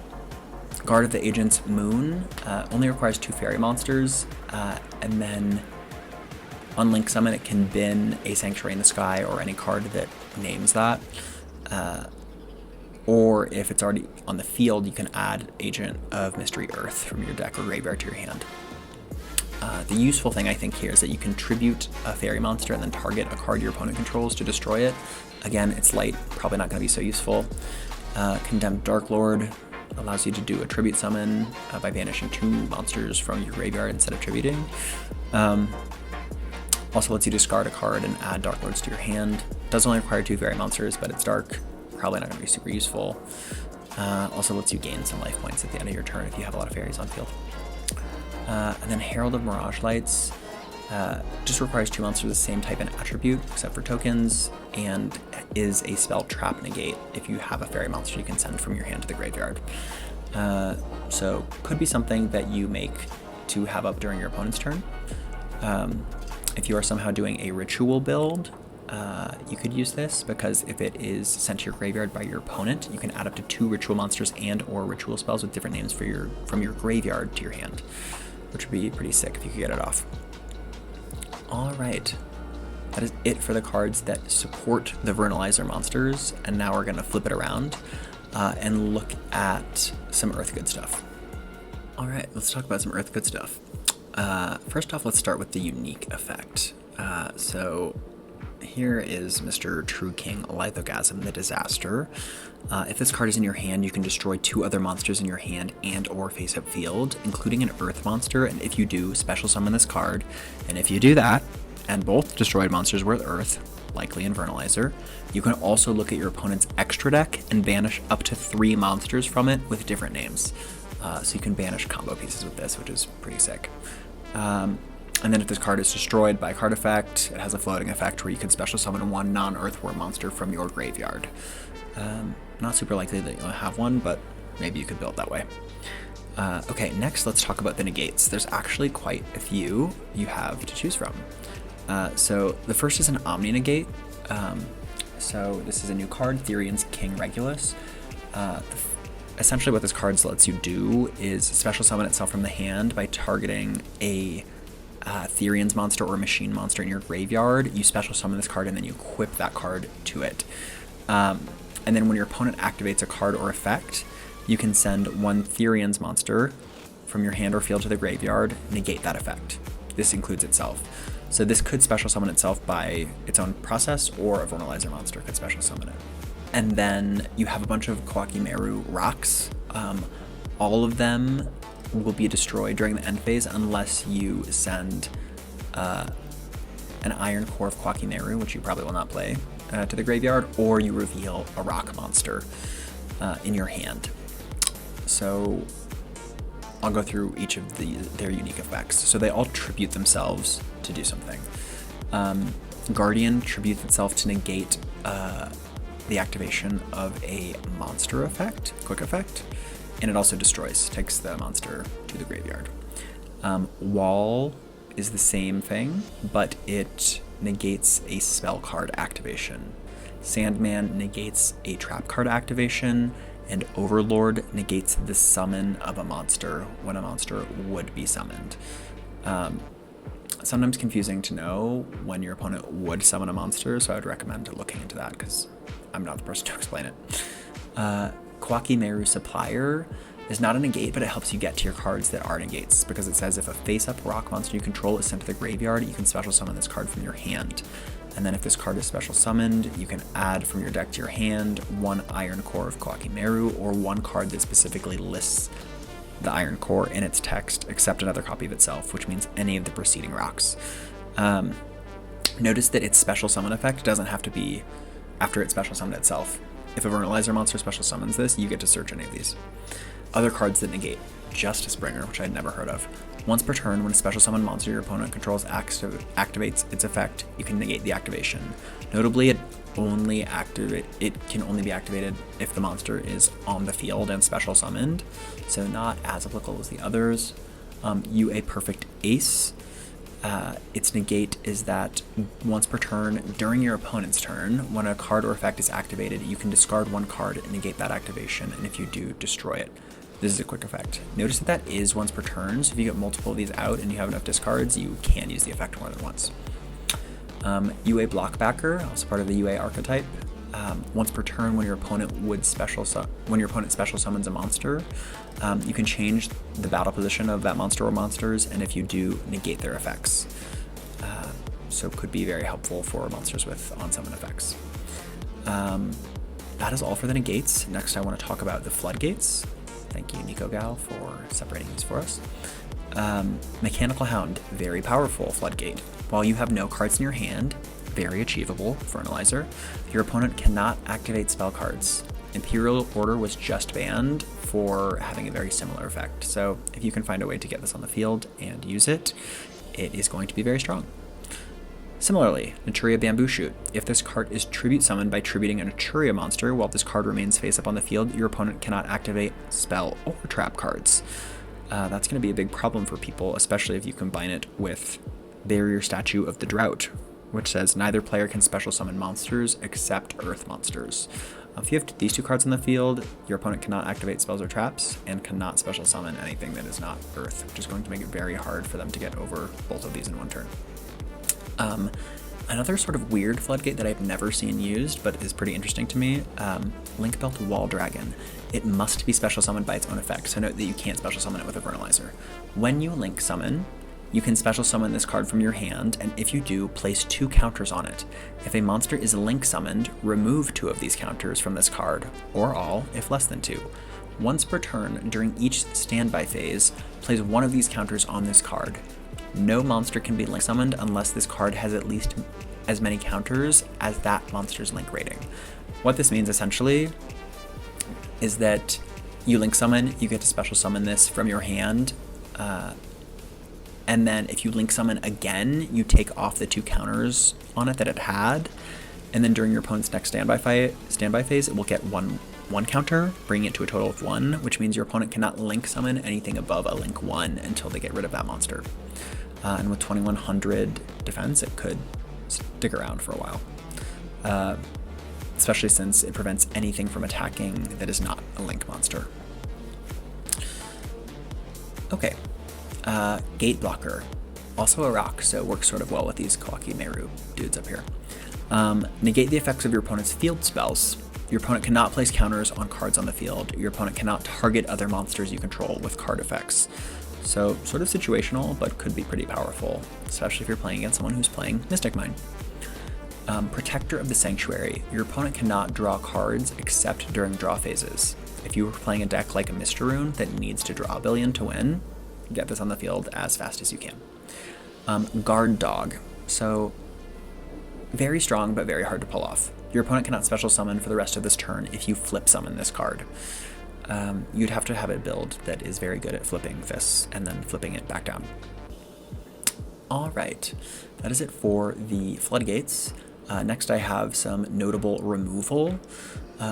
Guard of the Agent's Moon only requires 2 fairy monsters, and then on Link Summon it can bin a Sanctuary in the Sky or any card that names that. Or if it's already on the field, you can add Agent of Mystery Earth from your deck or graveyard to your hand. The useful thing I think here is that you contribute a fairy monster and then target a card your opponent controls to destroy it. Again, it's light, probably not going to be so useful. Condemned Dark Lord allows you to do a tribute summon by banishing 2 monsters from your graveyard instead of tributing. Also lets you discard a card and add Dark Lords to your hand. Does only require 2 fairy monsters, but it's dark. Probably not going to be super useful. Also lets you gain some life points at the end of your turn if you have a lot of fairies on field. And then Herald of Mirage Lights just requires 2 monsters of the same type and attribute, except for tokens, and is a spell trap negate if you have a fairy monster you can send from your hand to the graveyard. So could be something that you make to have up during your opponent's turn. If you are somehow doing a ritual build, you could use this, because if it is sent to your graveyard by your opponent, you can add up to 2 ritual monsters and or ritual spells with different names from your graveyard to your hand, which would be pretty sick if you could get it off. All right, that is it for the cards that support the Vernalizer monsters, and now we're going to flip it around and look at some Earth good stuff. All right, let's talk about some Earth good stuff. First off, let's start with the unique effect. So here is Mr. True King Lithogasm, the Disaster. If this card is in your hand, you can destroy 2 other monsters in your hand and or face-up field, including an Earth monster, and if you do, special summon this card. And if you do that, and both destroyed monsters were Earth, likely in Vernalizer, you can also look at your opponent's extra deck and banish up to 3 monsters from it with different names. So you can banish combo pieces with this, which is pretty sick. And then if this card is destroyed by a card effect, it has a floating effect where you can special summon 1 non-Earthworm monster from your graveyard. Not super likely that you'll have one, but maybe you could build that way. Okay, next let's talk about the negates. There's actually quite a few you have to choose from. So the first is an Omni Negate. So this is a new card, Therian's King Regulus. Essentially what this card lets you do is special summon itself from the hand by targeting a Therian's monster or machine monster in your graveyard. You special summon this card and then you equip that card to it. And then when your opponent activates a card or effect, you can send 1 Therian's monster from your hand or field to the graveyard, negate that effect. This includes itself. So this could special summon itself by its own process, or a Vernalizer monster could special summon it. And then you have a bunch of Kwakimeru rocks. All of them will be destroyed during the end phase unless you send an Iron Core of Kwakimeru, which you probably will not play, to the graveyard, or you reveal a rock monster in your hand. So I'll go through each of their unique effects. So they all tribute themselves to do something. Guardian tributes itself to negate the activation of a monster effect, quick effect, and it also destroys, takes the monster to the graveyard. Wall is the same thing, but it negates a spell card activation. Sandman negates a trap card activation, and Overlord negates the summon of a monster when a monster would be summoned. Sometimes confusing to know when your opponent would summon a monster, so I would recommend looking into that because I'm not the person to explain it. Kwakimeru Supplier is not a negate, but it helps you get to your cards that are negates, because it says if a face-up rock monster you control is sent to the graveyard, you can special summon this card from your hand. And then if this card is special summoned, you can add from your deck to your hand 1 Iron Core of Kwakimeru, or 1 card that specifically lists the Iron Core in its text, except another copy of itself, which means any of the preceding rocks. Notice that its special summon effect doesn't have to be after it special summoned itself. If a Vernalizer monster special summons this, you get to search any of these. Other cards that negate. Justice Bringer, which I'd never heard of. Once per turn, when a special summon monster your opponent controls activates its effect, you can negate the activation. Notably, it can only be activated if the monster is on the field and special summoned, so not as applicable as the others. UA Perfect Ace. Its negate is that once per turn, during your opponent's turn, when a card or effect is activated, you can discard 1 card and negate that activation, and if you do, destroy it. This is a quick effect. Notice that is once per turn, so if you get multiple of these out and you have enough discards, you can use the effect more than once. UA Blockbacker, also part of the UA archetype. Once per turn, when your opponent special summons a monster, you can change the battle position of that monster or monsters, and if you do, negate their effects. So it could be very helpful for monsters with on-summon effects. That is all for the negates. Next, I want to talk about the floodgates. Thank you, Nico Gal, for separating these for us. Mechanical Hound, very powerful floodgate. While you have no cards in your hand, very achievable, Vernalizer, your opponent cannot activate spell cards. Imperial Order was just banned for having a very similar effect, so if you can find a way to get this on the field and use it, it is going to be very strong. Similarly, Naturia Bamboo Shoot. If this card is tribute summoned by tributing a Naturia monster while this card remains face up on the field, your opponent cannot activate spell or trap cards. That's going to be a big problem for people, especially if you combine it with Barrier Statue of the Drought, which says neither player can special summon monsters except earth monsters. If you have these two cards on the field, your opponent cannot activate spells or traps and cannot special summon anything that is not earth, which is going to make it very hard for them to get over both of these in one turn. Another sort of weird floodgate that I've never seen used, but is pretty interesting to me, Link-Belt Wall Dragon. It must be special summoned by its own effect, so note that you can't special summon it with a Vernalizer. When you Link Summon, you can special summon this card from your hand, and if you do, place 2 counters on it. If a monster is Link Summoned, remove 2 of these counters from this card, or all, if less than 2. Once per turn, during each standby phase, place 1 of these counters on this card. No monster can be Link Summoned unless this card has at least as many counters as that monster's Link rating. What this means essentially is that you Link Summon, you get to special summon this from your hand, and then if you Link Summon again, you take off the 2 counters on it that it had, and then during your opponent's next standby phase, it will get one counter, bringing it to a total of 1, which means your opponent cannot Link Summon anything above a Link 1 until they get rid of that monster. And with 2100 defense, it could stick around for a while, especially since it prevents anything from attacking that is not a Link monster. Okay, Gate Blocker, also a rock, so works sort of well with these Kawaki Meru dudes up here. Negate the effects of your opponent's field spells. Your opponent cannot place counters on cards on the field. Your opponent cannot target other monsters you control with card effects. So sort of situational, but could be pretty powerful, especially if you're playing against someone who's playing Mystic Mine. Protector of the Sanctuary. Your opponent cannot draw cards except during draw phases. If you were playing a deck like a Mr. Rune that needs to draw a billion to win, get this on the field as fast as you can. Guard Dog. So very strong, but very hard to pull off. Your opponent cannot special summon for the rest of this turn if you flip summon this card. You'd have to have a build that is very good at flipping this and then flipping it back down. All right, that is it for the floodgates. Next I have some notable removal.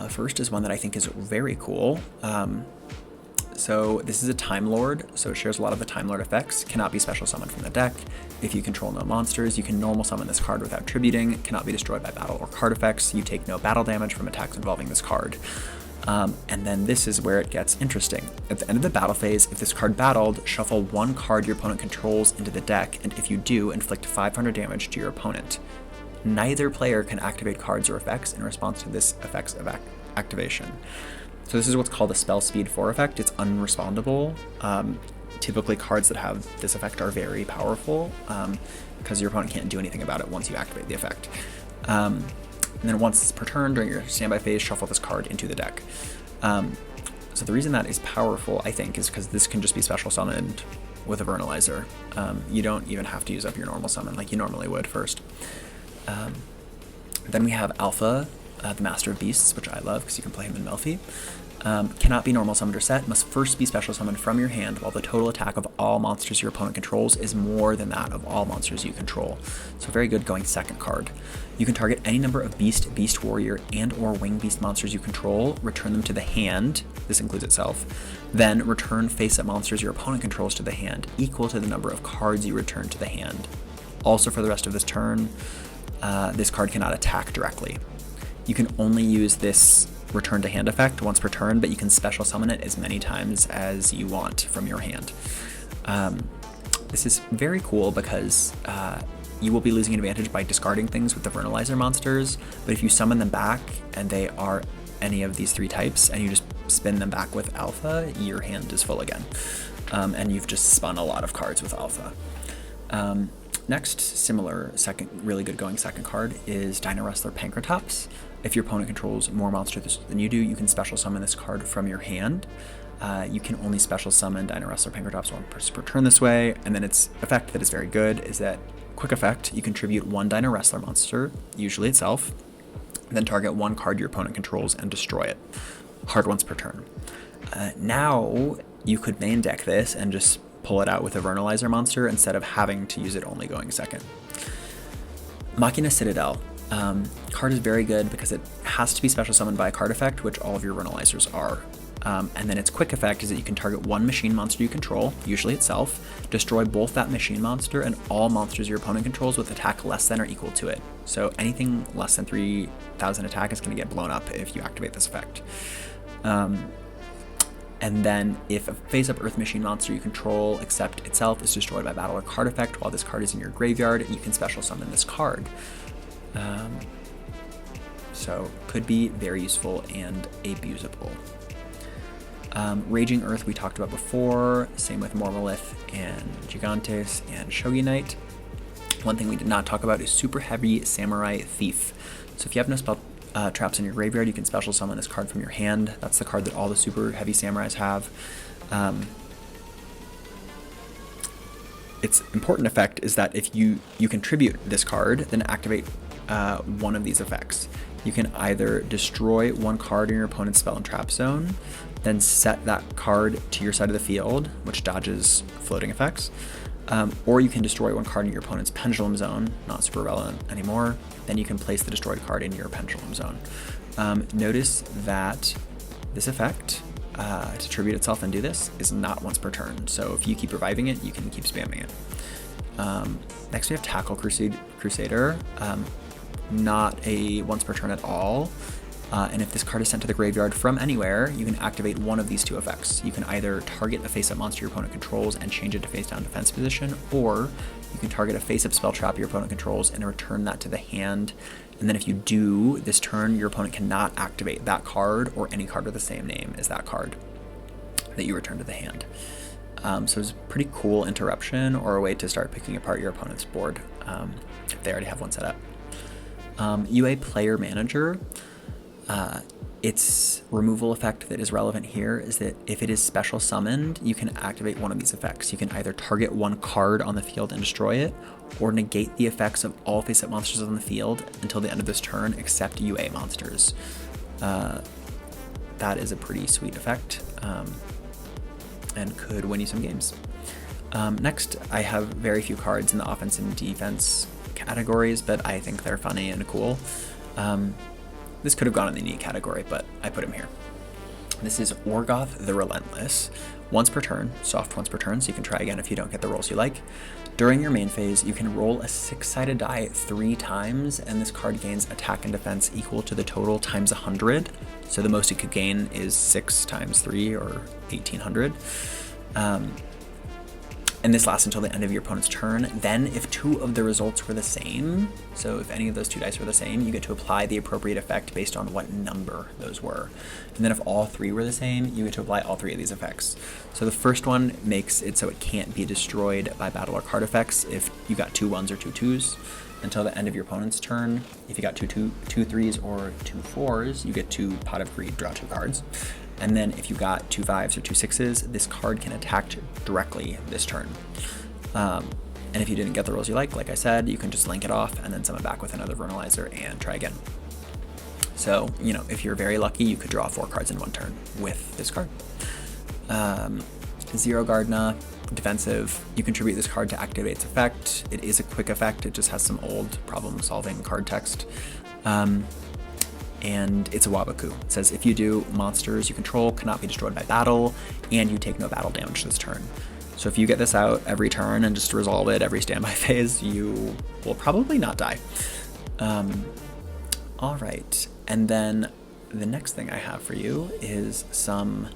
First is one that I think is very cool. So this is a Time Lord, so it shares a lot of the Time Lord effects, cannot be special summoned from the deck. If you control no monsters, you can normal summon this card without tributing, cannot be destroyed by battle or card effects, you take no battle damage from attacks involving this card. And then this is where it gets interesting. At the end of the battle phase, if this card battled, shuffle 1 card your opponent controls into the deck, and if you do, inflict 500 damage to your opponent. Neither player can activate cards or effects in response to this effect's activation. So this is what's called a spell speed 4 effect. It's unrespondable. Typically cards that have this effect are very powerful because your opponent can't do anything about it once you activate the effect. And then once per turn during your standby phase, shuffle this card into the deck. So the reason that is powerful, I think, is because this can just be special summoned with a Vernalizer. You don't even have to use up your normal summon like you normally would first. Then we have Alpha, the Master of Beasts, which I love because you can play him in Melfi. Cannot be normal summoned or set, must first be special summoned from your hand while the total attack of all monsters your opponent controls is more than that of all monsters you control. So very good going second card. You can target any number of Beast, Beast Warrior, and or Wing Beast monsters you control, return them to the hand, this includes itself, then return face-up monsters your opponent controls to the hand, equal to the number of cards you return to the hand. Also for the rest of this turn, this card cannot attack directly. You can only use this return to hand effect once per turn, but you can special summon it as many times as you want from your hand. This is very cool because you will be losing advantage by discarding things with the Vernalizer monsters, but if you summon them back and they are any of these 3 types and you just spin them back with Alpha, your hand is full again. And you've just spun a lot of cards with Alpha. Next, similar really good going second card is Dino Wrestler Pancratops. If your opponent controls more monsters than you do, you can special summon this card from your hand. You can only special summon Dino Wrestler Pancratops once per turn this way, and then its effect that is very good is that quick effect, you contribute 1 Dino Wrestler monster, usually itself, then target 1 card your opponent controls and destroy it. Hard once per turn. Now you could main deck this and just pull it out with a Vernalizer monster instead of having to use it only going second. Machina Citadel. Card is very good because it has to be special summoned by a card effect, which all of your Vernalizers are. And then its quick effect is that you can target one machine monster you control, usually itself, destroy both that machine monster and all monsters your opponent controls with attack less than or equal to it. So anything less than 3,000 attack is going to get blown up if you activate this effect. And then if a face-up Earth machine monster you control except itself is destroyed by battle or card effect while this card is in your graveyard, you can special summon this card. So could be very useful and abusable. Raging Earth we talked about before, same with Mormalith and Gigantes and Shogi Knight. One thing we did not talk about is Super Heavy Samurai Thief. So if you have no spell traps in your graveyard, you can special summon this card from your hand. That's the card that all the Super Heavy Samurais have. Its important effect is that if you contribute this card, then activate one of these effects. You can either destroy one card in your opponent's spell and trap zone, then set that card to your side of the field, which dodges floating effects, or you can destroy one card in your opponent's pendulum zone, not super relevant anymore, then you can place the destroyed card in your pendulum zone. Notice that this effect, to tribute itself and do this, is not once per turn, so if you keep reviving it, you can keep spamming it. Next we have Tackle Crusader, not a once per turn at all. And if this card is sent to the graveyard from anywhere, you can activate one of these two effects. You can either target a face-up monster your opponent controls and change it to face-down defense position, or you can target a face-up spell trap your opponent controls and return that to the hand. And then if you do this turn, your opponent cannot activate that card or any card with the same name as that card that you return to the hand. So it's a pretty cool interruption or a way to start picking apart your opponent's board if they already have one set up. UA Player Manager. Its removal effect that is relevant here is that if it is special summoned, you can activate one of these effects. You can either target one card on the field and destroy it, or negate the effects of all face-up monsters on the field until the end of this turn, except UA monsters. That is a pretty sweet effect, and could win you some games. Next, I have very few cards in the offense and defense categories, but I think they're funny and cool. This could have gone in the neat category, but I put him here. This is Orgoth the Relentless. Once per turn, soft once per turn, so you can try again if you don't get the rolls you like. During your main phase, you can roll a 6-sided die 3 times, and this card gains attack and defense equal to the total times 100. So the most it could gain is 6 times 3, or 1800. And this lasts until the end of your opponent's turn. Then if 2 of the results were the same, so if any of those 2 dice were the same, you get to apply the appropriate effect based on what number those were. And then if all 3 were the same, you get to apply all 3 of these effects. So the first one makes it so it can't be destroyed by battle or card effects if you got 2 1s or 2 2s until the end of your opponent's turn. If you got 2 3s or 2 4s, you get to Pot of Greed, draw 2 cards. And then if you got 2 5s or 2 6s, this card can attack directly this turn. And if you didn't get the rolls you like I said, you can just link it off and then summon back with another Vernalizer and try again. So, you know, if you're very lucky, you could draw 4 cards in 1 turn with this card. Zero Gardna, defensive. You contribute this card to activate its effect. It is a quick effect. It just has some old problem-solving card text. And it's a Wabaku. It says if you do, monsters you control cannot be destroyed by battle, and you take no battle damage this turn. So if you get this out every turn and just resolve it every standby phase, you will probably not die. All right, and then the next thing I have for you is some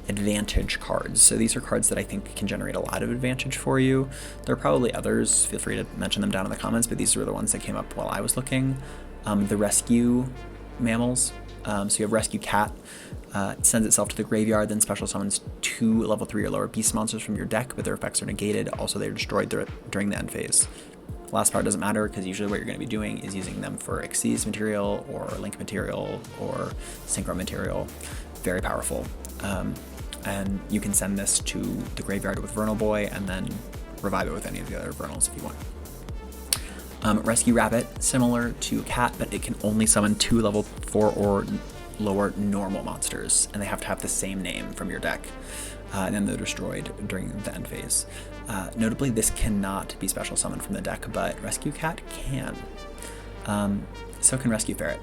advantage cards. So these are cards that I think can generate a lot of advantage for you. There are probably others. Feel free to mention them down in the comments, but these were the ones that came up while I was looking. The rescue mammals. So you have Rescue Cat. It sends itself to the graveyard, then special summons 2 level 3 or lower beast monsters from your deck, but their effects are negated. Also, they're destroyed during the end phase. The last part doesn't matter because usually what you're going to be doing is using them for Xyz material or Link material or Synchro material. Very powerful. And you can send this to the graveyard with Vernal Boy and then revive it with any of the other Vernals if you want. Rescue Rabbit, similar to Cat, but it can only summon 2 level 4 or lower normal monsters, and they have to have the same name from your deck, and then they're destroyed during the end phase. Notably, this cannot be special summoned from the deck, but Rescue Cat can. So can Rescue Ferret.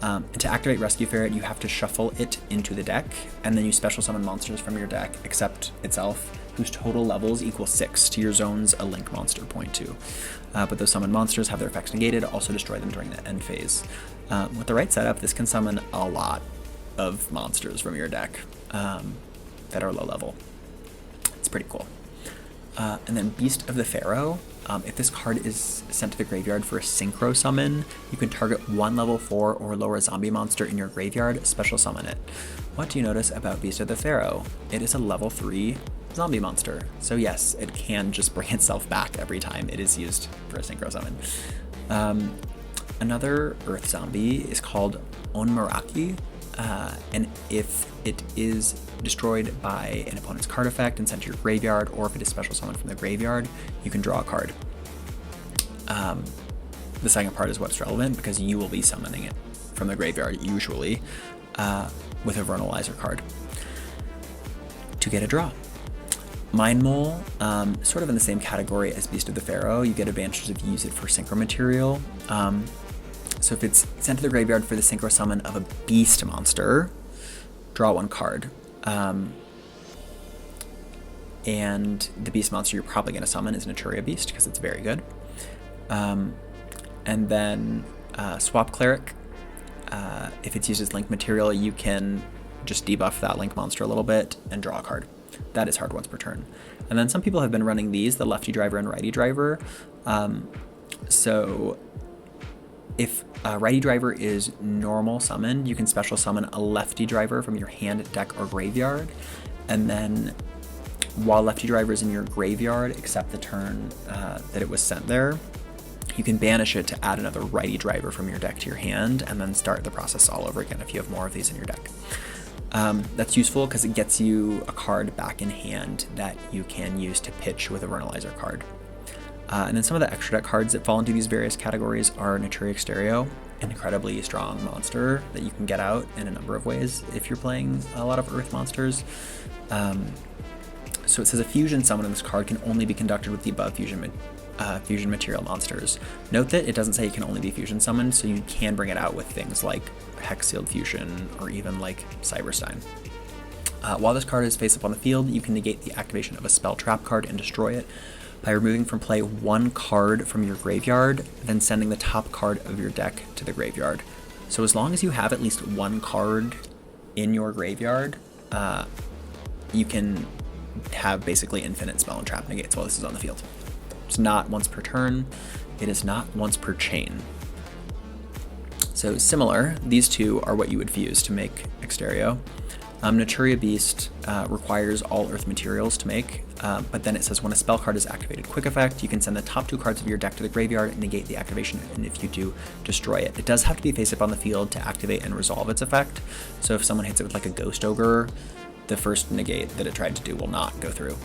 And to activate Rescue Ferret, you have to shuffle it into the deck, and then you special summon monsters from your deck, except itself, whose total levels equal 6 to your zone's a link monster point 2. But those summoned monsters have their effects negated, also destroy them during the end phase. With the right setup, this can summon a lot of monsters from your deck that are low level. It's pretty cool. And then Beast of the Pharaoh. If this card is sent to the graveyard for a synchro summon, you can target one level 4 or lower zombie monster in your graveyard, special summon it. What do you notice about Beast of the Pharaoh? It is a level 3 zombie monster. So yes, it can just bring itself back every time it is used for a synchro summon. Another earth zombie is called Onmaraki, and if it is destroyed by an opponent's card effect and sent to your graveyard, or if it is special summoned from the graveyard, you can draw a card. The second part is what's relevant, because you will be summoning it from the graveyard, usually, with a Vernalizer card to get a draw. Mind Mole, sort of in the same category as Beast of the Pharaoh. You get advantages if you use it for synchro material. So if it's sent to the graveyard for the synchro summon of a beast monster, draw one card. And the beast monster you're probably going to summon is Naturia Beast, because it's very good. And then Swap Cleric. If it's used as link material, you can just debuff that link monster a little bit and draw a card. That is hard once per turn. And then some people have been running these, the lefty driver and righty driver. So if a righty driver is normal summoned, you can special summon a lefty driver from your hand, deck, or graveyard. And then while lefty driver is in your graveyard, except the turn that it was sent there, you can banish it to add another righty driver from your deck to your hand, and then start the process all over again if you have more of these in your deck. That's useful because it gets you a card back in hand that you can use to pitch with a Vernalizer card. And then some of the extra deck cards that fall into these various categories are Naturia Exterio, an incredibly strong monster that you can get out in a number of ways if you're playing a lot of earth monsters. So it says a fusion summon in this card can only be conducted with the above fusion material monsters. Note that it doesn't say it can only be fusion summoned, so you can bring it out with things like Hex Sealed Fusion or even like Cyberstein. While this card is face up on the field, you can negate the activation of a spell trap card and destroy it by removing from play one card from your graveyard, then sending the top card of your deck to the graveyard. So as long as you have at least one card in your graveyard, you can have basically infinite spell and trap negates while this is on the field. It's not once per turn, it is not once per chain. So similar, these two are what you would fuse to make Exterio. Naturia Beast requires all earth materials to make, but then it says when a spell card is activated quick effect, you can send the top two cards of your deck to the graveyard and negate the activation, and if you do, destroy it. It does have to be face up on the field to activate and resolve its effect, so if someone hits it with like a Ghost Ogre, the first negate that it tried to do will not go through.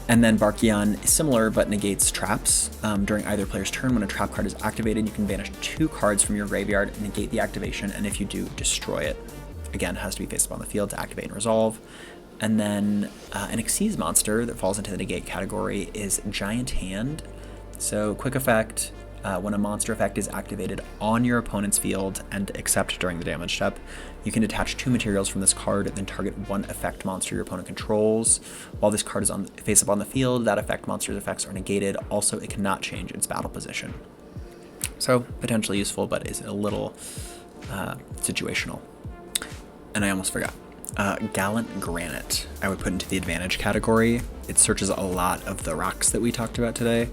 And then Barkion is similar, but negates traps. During either player's turn, when a trap card is activated, you can banish two cards from your graveyard and negate the activation, and if you do, destroy it. Again, it has to be face up on the field to activate and resolve. And then an Xyz monster that falls into the negate category is Giant Hand. So quick effect, when a monster effect is activated on your opponent's field and except during the damage step, you can detach two materials from this card, then target one effect monster your opponent controls. While this card is on face up on the field, that effect monster's effects are negated. Also, it cannot change its battle position. So potentially useful, but is a little situational. And I almost forgot. Gallant Granite, I would put into the advantage category. It searches a lot of the rocks that we talked about today.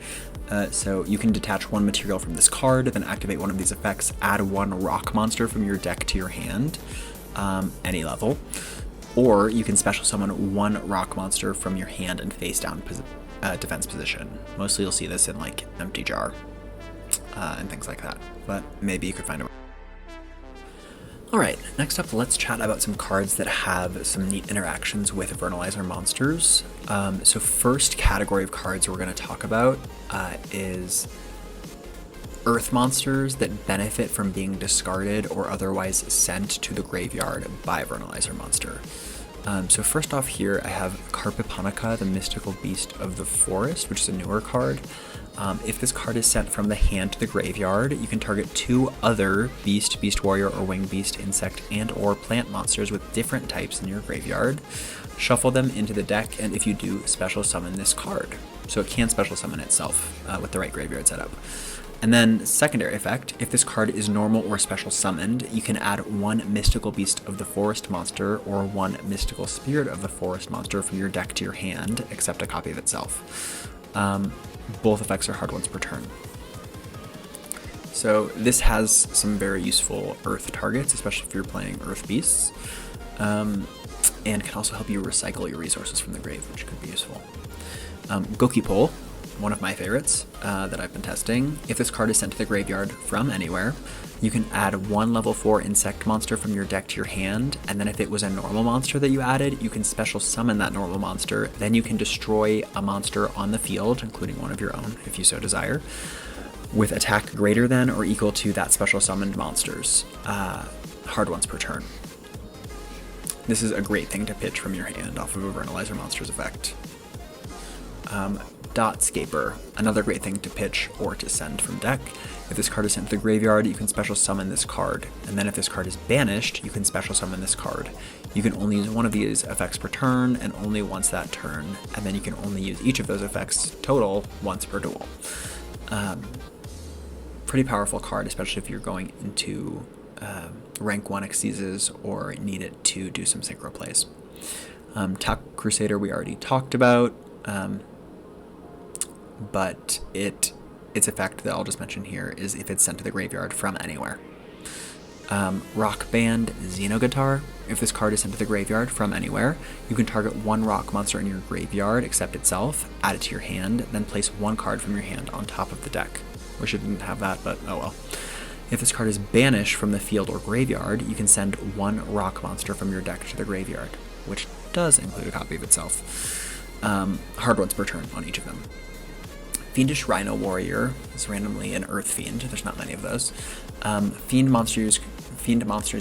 So you can detach one material from this card, then activate one of these effects, add one rock monster from your deck to your hand, any level. Or you can special summon one rock monster from your hand and face down defense position. Mostly you'll see this in like Empty Jar and things like that, but maybe you could find a way. Alright, next up, let's chat about some cards that have some neat interactions with Vernalizer monsters. So first category of cards we're going to talk about is earth monsters that benefit from being discarded or otherwise sent to the graveyard by a Vernalizer monster. So first off here, I have Carpiponica, the mystical beast of the forest, which is a newer card. If this card is sent from the hand to the graveyard, you can target 2 other beast, beast warrior, or winged beast, insect, and or plant monsters with different types in your graveyard. Shuffle them into the deck, and if you do, special summon this card. So it can special summon itself with the right graveyard setup. And then secondary effect, if this card is normal or special summoned, you can add 1 mystical beast of the forest monster or 1 mystical spirit of the forest monster from your deck to your hand, except a copy of itself. Both effects are hard ones per turn. So this has some very useful earth targets, especially if you're playing earth beasts, and can also help you recycle your resources from the grave, which could be useful. Gokipole, one of my favorites that I've been testing. If this card is sent to the graveyard from anywhere, you can add 1 level 4 insect monster from your deck to your hand, and then if it was a normal monster that you added, you can special summon that normal monster. Then you can destroy a monster on the field, including one of your own, if you so desire, with attack greater than or equal to that special summoned monster's. Hard ones per turn. This is a great thing to pitch from your hand off of a Vernalizer monster's effect. Dotscaper, another great thing to pitch or to send from deck. If this card is sent to the graveyard, you can special summon this card, and then if this card is banished, you can special summon this card. You can only use one of these effects per turn, and only once that turn, and then you can only use each of those effects total once per duel. Pretty powerful card, especially if you're going into rank 1 Xyzes or need it to do some synchro plays. Top Crusader we already talked about. But its effect that I'll just mention here is if it's sent to the graveyard from anywhere. Rock Band Xenoguitar. If this card is sent to the graveyard from anywhere, you can target 1 rock monster in your graveyard except itself, add it to your hand, then place 1 card from your hand on top of the deck. Wish it didn't have that, but oh well. If this card is banished from the field or graveyard, you can send 1 rock monster from your deck to the graveyard, which does include a copy of itself. Hard ones per turn on each of them. Fiendish Rhino Warrior is randomly an Earth Fiend. There's not many of those. Fiend monsters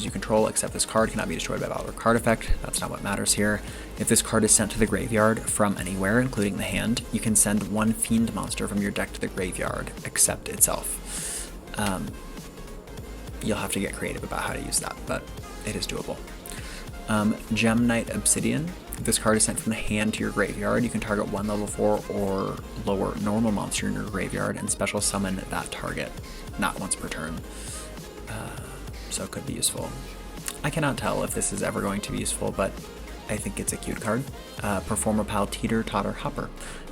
you control, except this card, cannot be destroyed by battle or card effect. That's not what matters here. If this card is sent to the graveyard from anywhere, including the hand, you can send 1 Fiend monster from your deck to the graveyard, except itself. You'll have to get creative about how to use that, but it is doable. Gem Knight Obsidian. If this card is sent from the hand to your graveyard, you can target 1 level 4 or lower normal monster in your graveyard and special summon that target, not once per turn. So it could be useful. I cannot tell if this is ever going to be useful, but I think it's a cute card. Performapal Teeter Totter Hopper.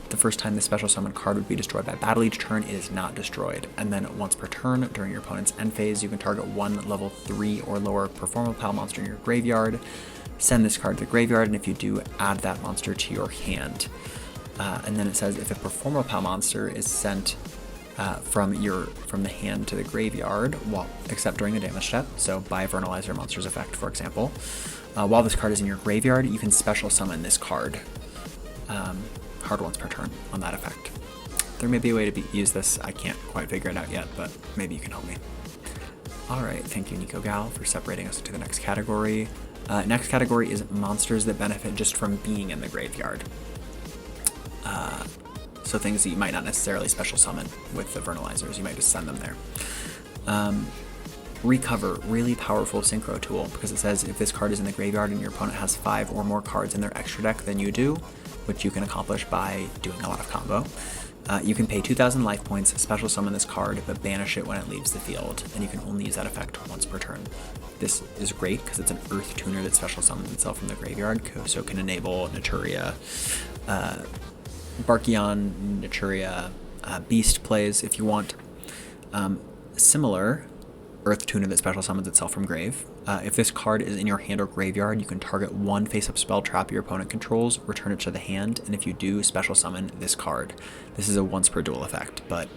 The first time the special summon card would be destroyed by battle each turn, it is not destroyed. And then once per turn, during your opponent's end phase, you can target 1 level 3 or lower Performapal monster in your graveyard, send this card to the graveyard, and if you do, add that monster to your hand. And then it says if a Performapal monster is sent from the hand to the graveyard, except during the damage step, so by Vernalizer monster's effect, for example, while this card is in your graveyard, you can special summon this card. Hard ones per turn on that effect. There may be a way to use this. I can't quite figure it out yet, but maybe you can help me. Alright, thank you Nico Gal for separating us to the next category. Next category is monsters that benefit just from being in the graveyard. So things that you might not necessarily special summon with the Vernalizers, you might just send them there. Recover, really powerful synchro tool, because it says if this card is in the graveyard and your opponent has 5 or more cards in their extra deck than you do, which you can accomplish by doing a lot of combo, you can pay 2,000 life points, special summon this card, but banish it when it leaves the field, and you can only use that effect once per turn. This is great because it's an Earth Tuner that special summons itself from the graveyard, so it can enable Naturia, Barkion, Naturia, Beast plays if you want. Similar Earth Tuner that special summons itself from grave. If this card is in your hand or graveyard, you can target 1 face-up spell trap your opponent controls, return it to the hand, and if you do, special summon this card. This is a once per duel effect, but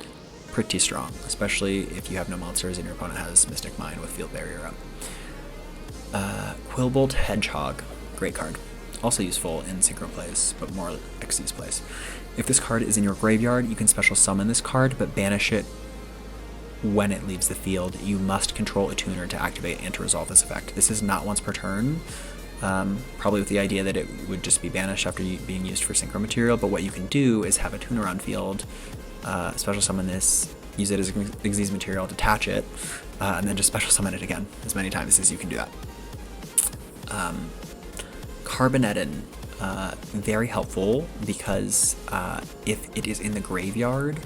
pretty strong, especially if you have no monsters and your opponent has Mystic Mine with Field Barrier up. Quillbolt Hedgehog, great card. Also useful in synchro plays, but more Xyz plays. If this card is in your graveyard, you can special summon this card, but banish it when it leaves the field. You must control a tuner to activate and to resolve this effect. This is not once per turn, probably with the idea that it would just be banished after being used for synchro material, but what you can do is have a tuner on field, special summon this, use it as Xyz material, detach it, and then just special summon it again as many times as you can do that. Carbonetin, very helpful because if it is in the graveyard,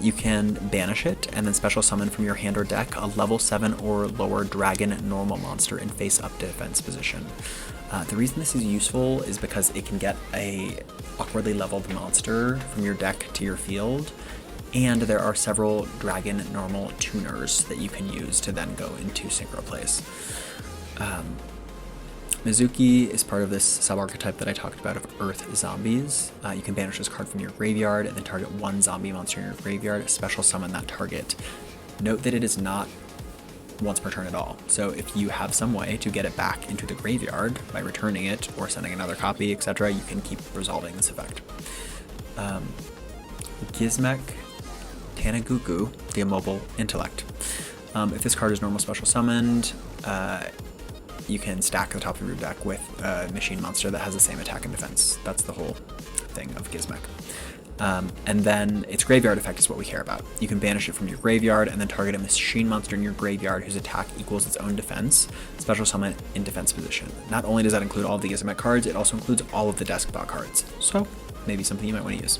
you can banish it and then special summon from your hand or deck a level 7 or lower dragon normal monster in face-up defense position. The reason this is useful is because it can get a awkwardly leveled monster from your deck to your field, and there are several dragon normal tuners that you can use to then go into synchro plays. Mizuki is part of this sub-archetype that I talked about of Earth Zombies. You can banish this card from your graveyard and then target one zombie monster in your graveyard, special summon that target. Note that it is not once per turn at all, so if you have some way to get it back into the graveyard by returning it or sending another copy, etc., you can keep resolving this effect. Gizmek Tanaguku, the Immobile Intellect. If this card is normal special summoned, you can stack the top of your deck with a machine monster that has the same attack and defense. That's the whole thing of Gizmek. And then its graveyard effect is what we care about. You can banish it from your graveyard and then target a machine monster in your graveyard whose attack equals its own defense, special summon in defense position. Not only does that include all of the Gizmek cards, it also includes all of the Deskbot cards. So maybe something you might want to use.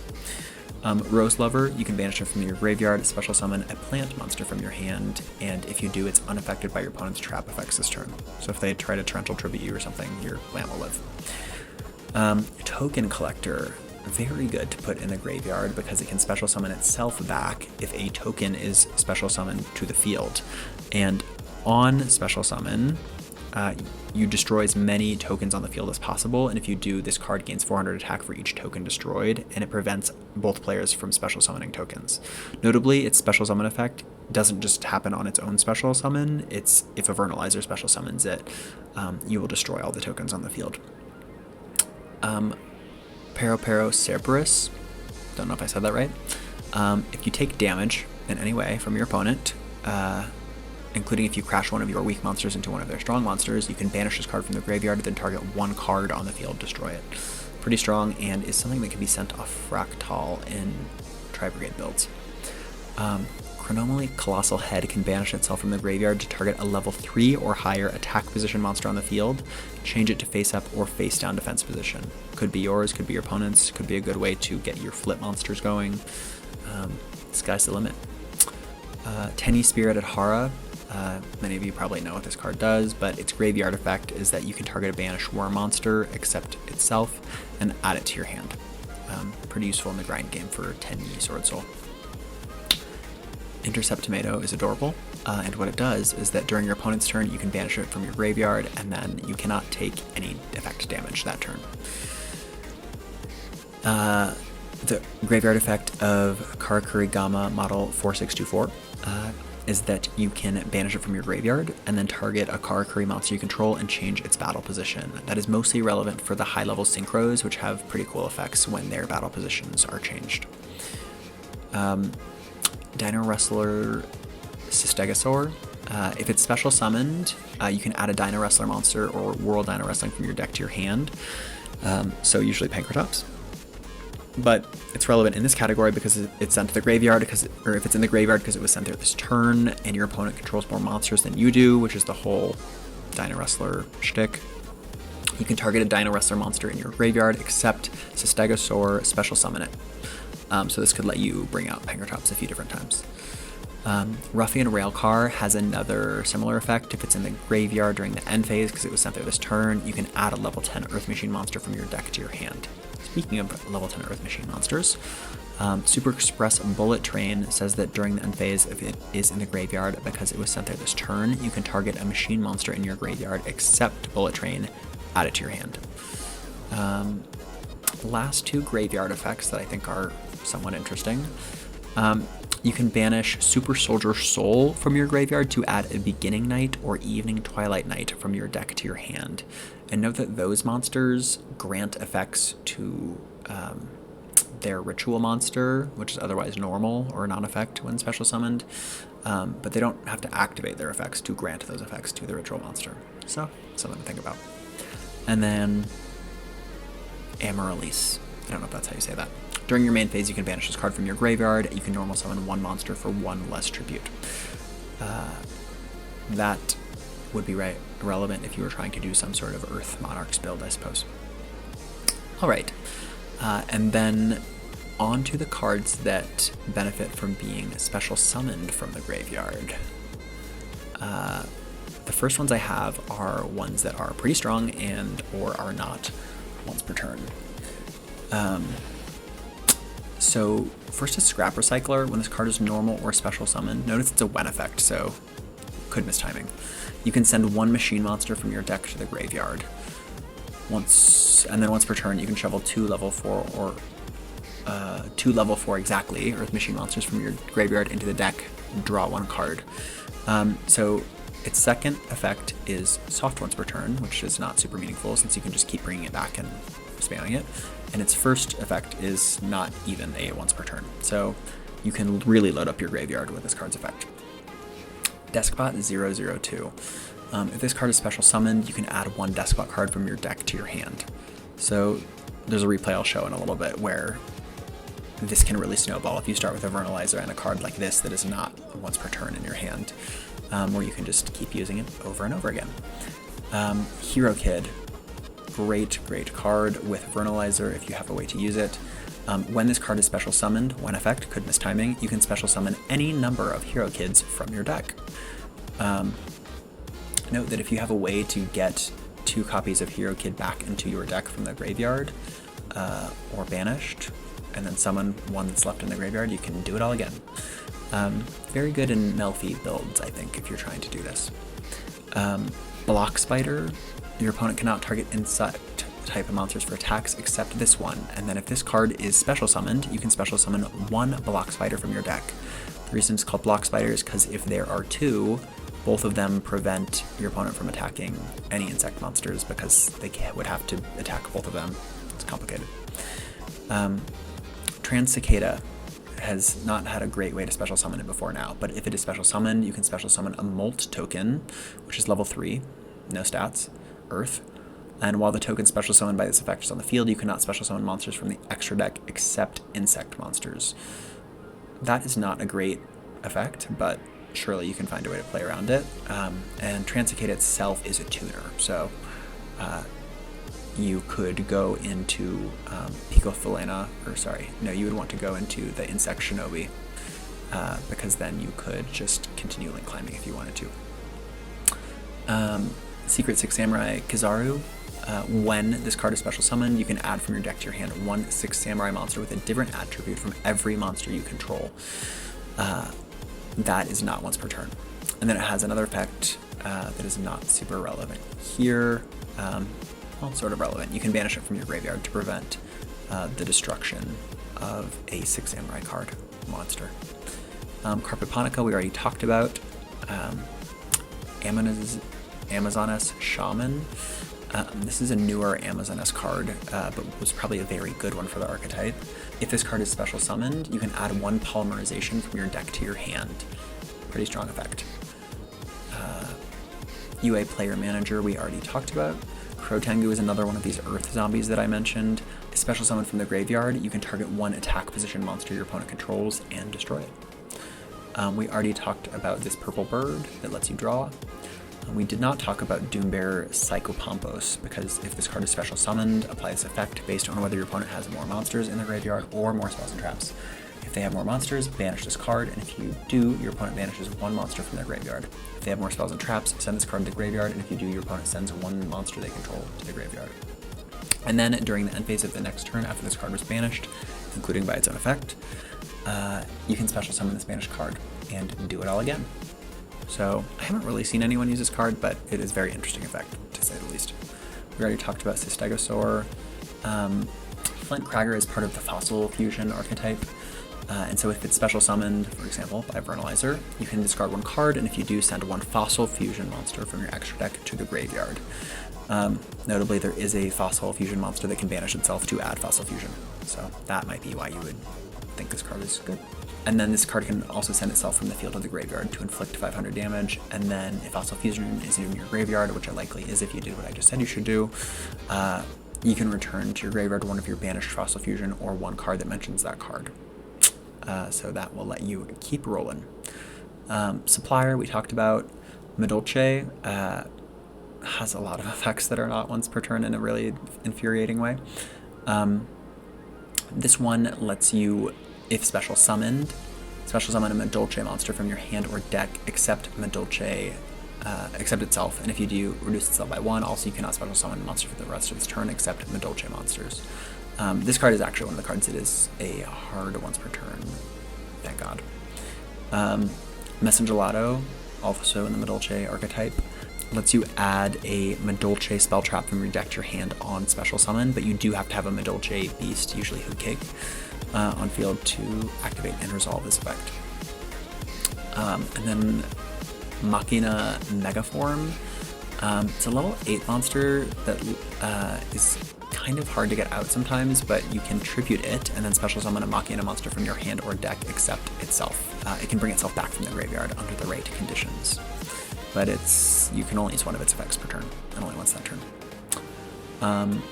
Rose Lover, you can banish it from your graveyard, special summon a plant monster from your hand, and if you do, it's unaffected by your opponent's trap effects this turn. So if they try to torrential tribute you or something, your plant will live. Token Collector, very good to put in the graveyard because it can special summon itself back if a token is special summoned to the field. And on special summon, you destroy as many tokens on the field as possible, and if you do, this card gains 400 attack for each token destroyed, and it prevents both players from special summoning tokens. Notably, its special summon effect doesn't just happen on its own special summon, it's if a Vernalizer special summons it, you will destroy all the tokens on the field. Pero Cerberus, don't know if I said that right. If you take damage in any way from your opponent, including if you crash one of your weak monsters into one of their strong monsters, you can banish this card from the graveyard and then target one card on the field, destroy it. Pretty strong, and is something that can be sent off Fractal in Tri-Brigade builds. Chronomally Colossal Head can banish itself from the graveyard to target a level 3 or higher attack position monster on the field, change it to face up or face down defense position. Could be yours, could be your opponent's, could be a good way to get your flip monsters going. Sky's the limit. Tenny Spirited Hara. Many of you probably know what this card does, but its graveyard effect is that you can target a banished worm monster, except itself, and add it to your hand. Pretty useful in the grind game for Tenny Sword Soul. Intercept Tomato is adorable, and what it does is that during your opponent's turn, you can banish it from your graveyard, and then you cannot take any effect damage that turn. The graveyard effect of Karakurigama model 4624 is that you can banish it from your graveyard and then target a Karakuri monster you control and change its battle position. That is mostly relevant for the high-level synchros, which have pretty cool effects when their battle positions are changed. Dino Wrestler Stegosaur. If it's special summoned, you can add a Dino Wrestler monster or World Dino Wrestling from your deck to your hand. So usually Pankratops. But it's relevant in this category because it's sent to the graveyard, or if it's in the graveyard because it was sent there this turn, and your opponent controls more monsters than you do, which is the whole Dino Wrestler shtick. You can target a Dino Wrestler monster in your graveyard, except Stegosaur, special summon it. So this could let you bring out Pankratops a few different times. Ruffian Railcar has another similar effect. If it's in the graveyard during the end phase because it was sent there this turn, you can add a level 10 Earth Machine monster from your deck to your hand. Speaking of level 10 Earth Machine monsters, Super Express Bullet Train says that during the end phase, if it is in the graveyard because it was sent there this turn, you can target a machine monster in your graveyard except Bullet Train, add it to your hand. Last two graveyard effects that I think are somewhat interesting. You can banish Super Soldier Soul from your graveyard to add a Beginning Knight or Evening Twilight Knight from your deck to your hand. And note that those monsters grant effects to their ritual monster, which is otherwise normal or non-effect when special summoned, but they don't have to activate their effects to grant those effects to the ritual monster. So, something to think about. And then Amaryllis. I don't know if that's how you say that. During your main phase, you can banish this card from your graveyard. You can normal summon 1 monster for 1 less tribute. That would be relevant if you were trying to do some sort of Earth Monarchs build, I suppose. Alright, and then on to the cards that benefit from being special summoned from the graveyard. The first ones I have are ones that are pretty strong and or are not once per turn. So first is Scrap Recycler. When this card is normal or special summoned, notice it's a when effect, so could miss timing. You can send 1 machine monster from your deck to the graveyard. Once per turn, you can shovel 2 level 4 or 2 level 4 exactly Earth Machine monsters from your graveyard into the deck. Draw 1 card. So its second effect is soft once per turn, which is not super meaningful since you can just keep bringing it back and spamming it. And its first effect is not even a once per turn, so you can really load up your graveyard with this card's effect. Deskbot 002. If this card is special summoned, you can add 1 Deskbot card from your deck to your hand. So there's a replay I'll show in a little bit where this can really snowball if you start with a Vernalizer and a card like this that is not once per turn in your hand, where you can just keep using it over and over again. Hero Kid. Great card with Vernalizer if you have a way to use it. When this card is special summoned, when effect, could miss timing, you can special summon any number of Hero Kids from your deck. Note that if you have a way to get 2 copies of Hero Kid back into your deck from the graveyard, or banished, and then summon 1 that's left in the graveyard, you can do it all again. Very good in Melfi builds, I think, if you're trying to do this. Block Spider. Your opponent cannot target insect type of monsters for attacks except this one, and then if this card is special summoned, you can special summon 1 Block Spider from your deck. The reason it's called Block Spider is because if there are 2, both of them prevent your opponent from attacking any insect monsters because they would have to attack both of them. It's complicated. Trans Cicada has not had a great way to special summon it before now, but if it is special summoned, you can special summon a Molt token, which is level 3, no stats, Earth, and while the token special summoned by this effect is on the field, you cannot special summon monsters from the extra deck except insect monsters. That is not a great effect, but surely you can find a way to play around it. And Trans Cicada itself is a tuner, so you could go into Picophalena, you would want to go into the Insect Shinobi, because then you could just continue link climbing if you wanted to. Secret Six Samurai Kizaru. When this card is special summoned, you can add from your deck to your hand 1 Six Samurai monster with a different attribute from every monster you control. That is not once per turn. And then it has another effect that is not super relevant here. Well, sort of relevant. You can banish it from your graveyard to prevent the destruction of a Six Samurai card monster. Carpoponica we already talked about. Amazoness Shaman. This is a newer Amazoness card, but was probably a very good one for the archetype. If this card is special summoned, you can add 1 Polymerization from your deck to your hand. Pretty strong effect. UA Player Manager we already talked about. Crotengu is another one of these Earth zombies that I mentioned. A special summon from the graveyard, you can target 1 attack position monster your opponent controls and destroy it. We already talked about this purple bird that lets you draw. We did not talk about Doombearer Psychopompos, because if this card is special summoned, apply this effect based on whether your opponent has more monsters in the graveyard or more spells and traps. If they have more monsters, banish this card, and if you do, your opponent banishes 1 monster from their graveyard. If they have more spells and traps, send this card to the graveyard, and if you do, your opponent sends 1 monster they control to the graveyard. And then during the end phase of the next turn, after this card was banished, including by its own effect, you can special summon this banished card and do it all again. So I haven't really seen anyone use this card, but it is a very interesting effect, to say the least. We already talked about Cystegosaur. Flint Cragger is part of the Fossil Fusion archetype, and so if it's special summoned, for example, by Vernalizer, you can discard 1 card, and if you do, send 1 Fossil Fusion monster from your extra deck to the graveyard. Notably, there is a Fossil Fusion monster that can banish itself to add Fossil Fusion, so that might be why you would think this card is good. And then this card can also send itself from the field to the graveyard to inflict 500 damage, and then if Fossil Fusion is in your graveyard, which it likely is if you did what I just said you should do, you can return to your graveyard one of your banished Fossil Fusion or one card that mentions that card. So that will let you keep rolling. Supplier, we talked about. Medolce has a lot of effects that are not once per turn in a really infuriating way. This one lets you, if special summon a Medolce monster from your hand or deck, except Medolce, except itself, and if you do, reduce itself by 1. Also, you cannot special summon a monster for the rest of its turn except Medolce monsters. This card is actually one of the cards that is a hard once per turn, thank God. Messengelato, also in the Medolce archetype, lets you add a Medolce spell trap from your deck to your hand on special summon, but you do have to have a Medolce beast, usually Hoodcake, on field to activate and resolve this effect. And then Machina Megaform. It's a level 8 monster that is kind of hard to get out sometimes, but you can tribute it and then special summon a Machina monster from your hand or deck except itself. It can bring itself back from the graveyard under the right conditions. But you can only use one of its effects per turn, and only once that turn.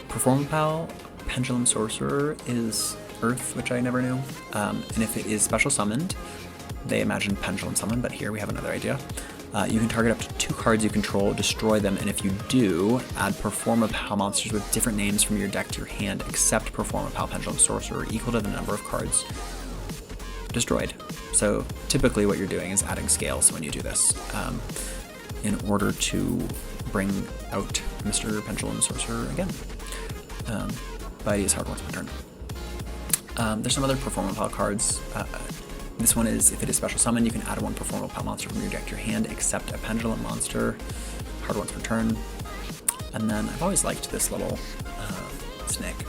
Performapal, Pendulum Sorcerer, is Earth, which I never knew. And if it is special summoned, they imagined Pendulum Summon, but here we have another idea. You can target up to 2 cards you control, destroy them, and if you do, add Performapal monsters with different names from your deck to your hand, except Performapal Pendulum Sorcerer, equal to the number of cards destroyed. So typically what you're doing is adding scales when you do this, in order to bring out Mr. Pendulum Sorcerer again. But he is hard once per turn. There's some other Performapal cards. This one is, if it is special summon, you can add 1 Performapal monster from your deck to your hand, except a Pendulum monster, hard once per turn. And then I've always liked this little snake.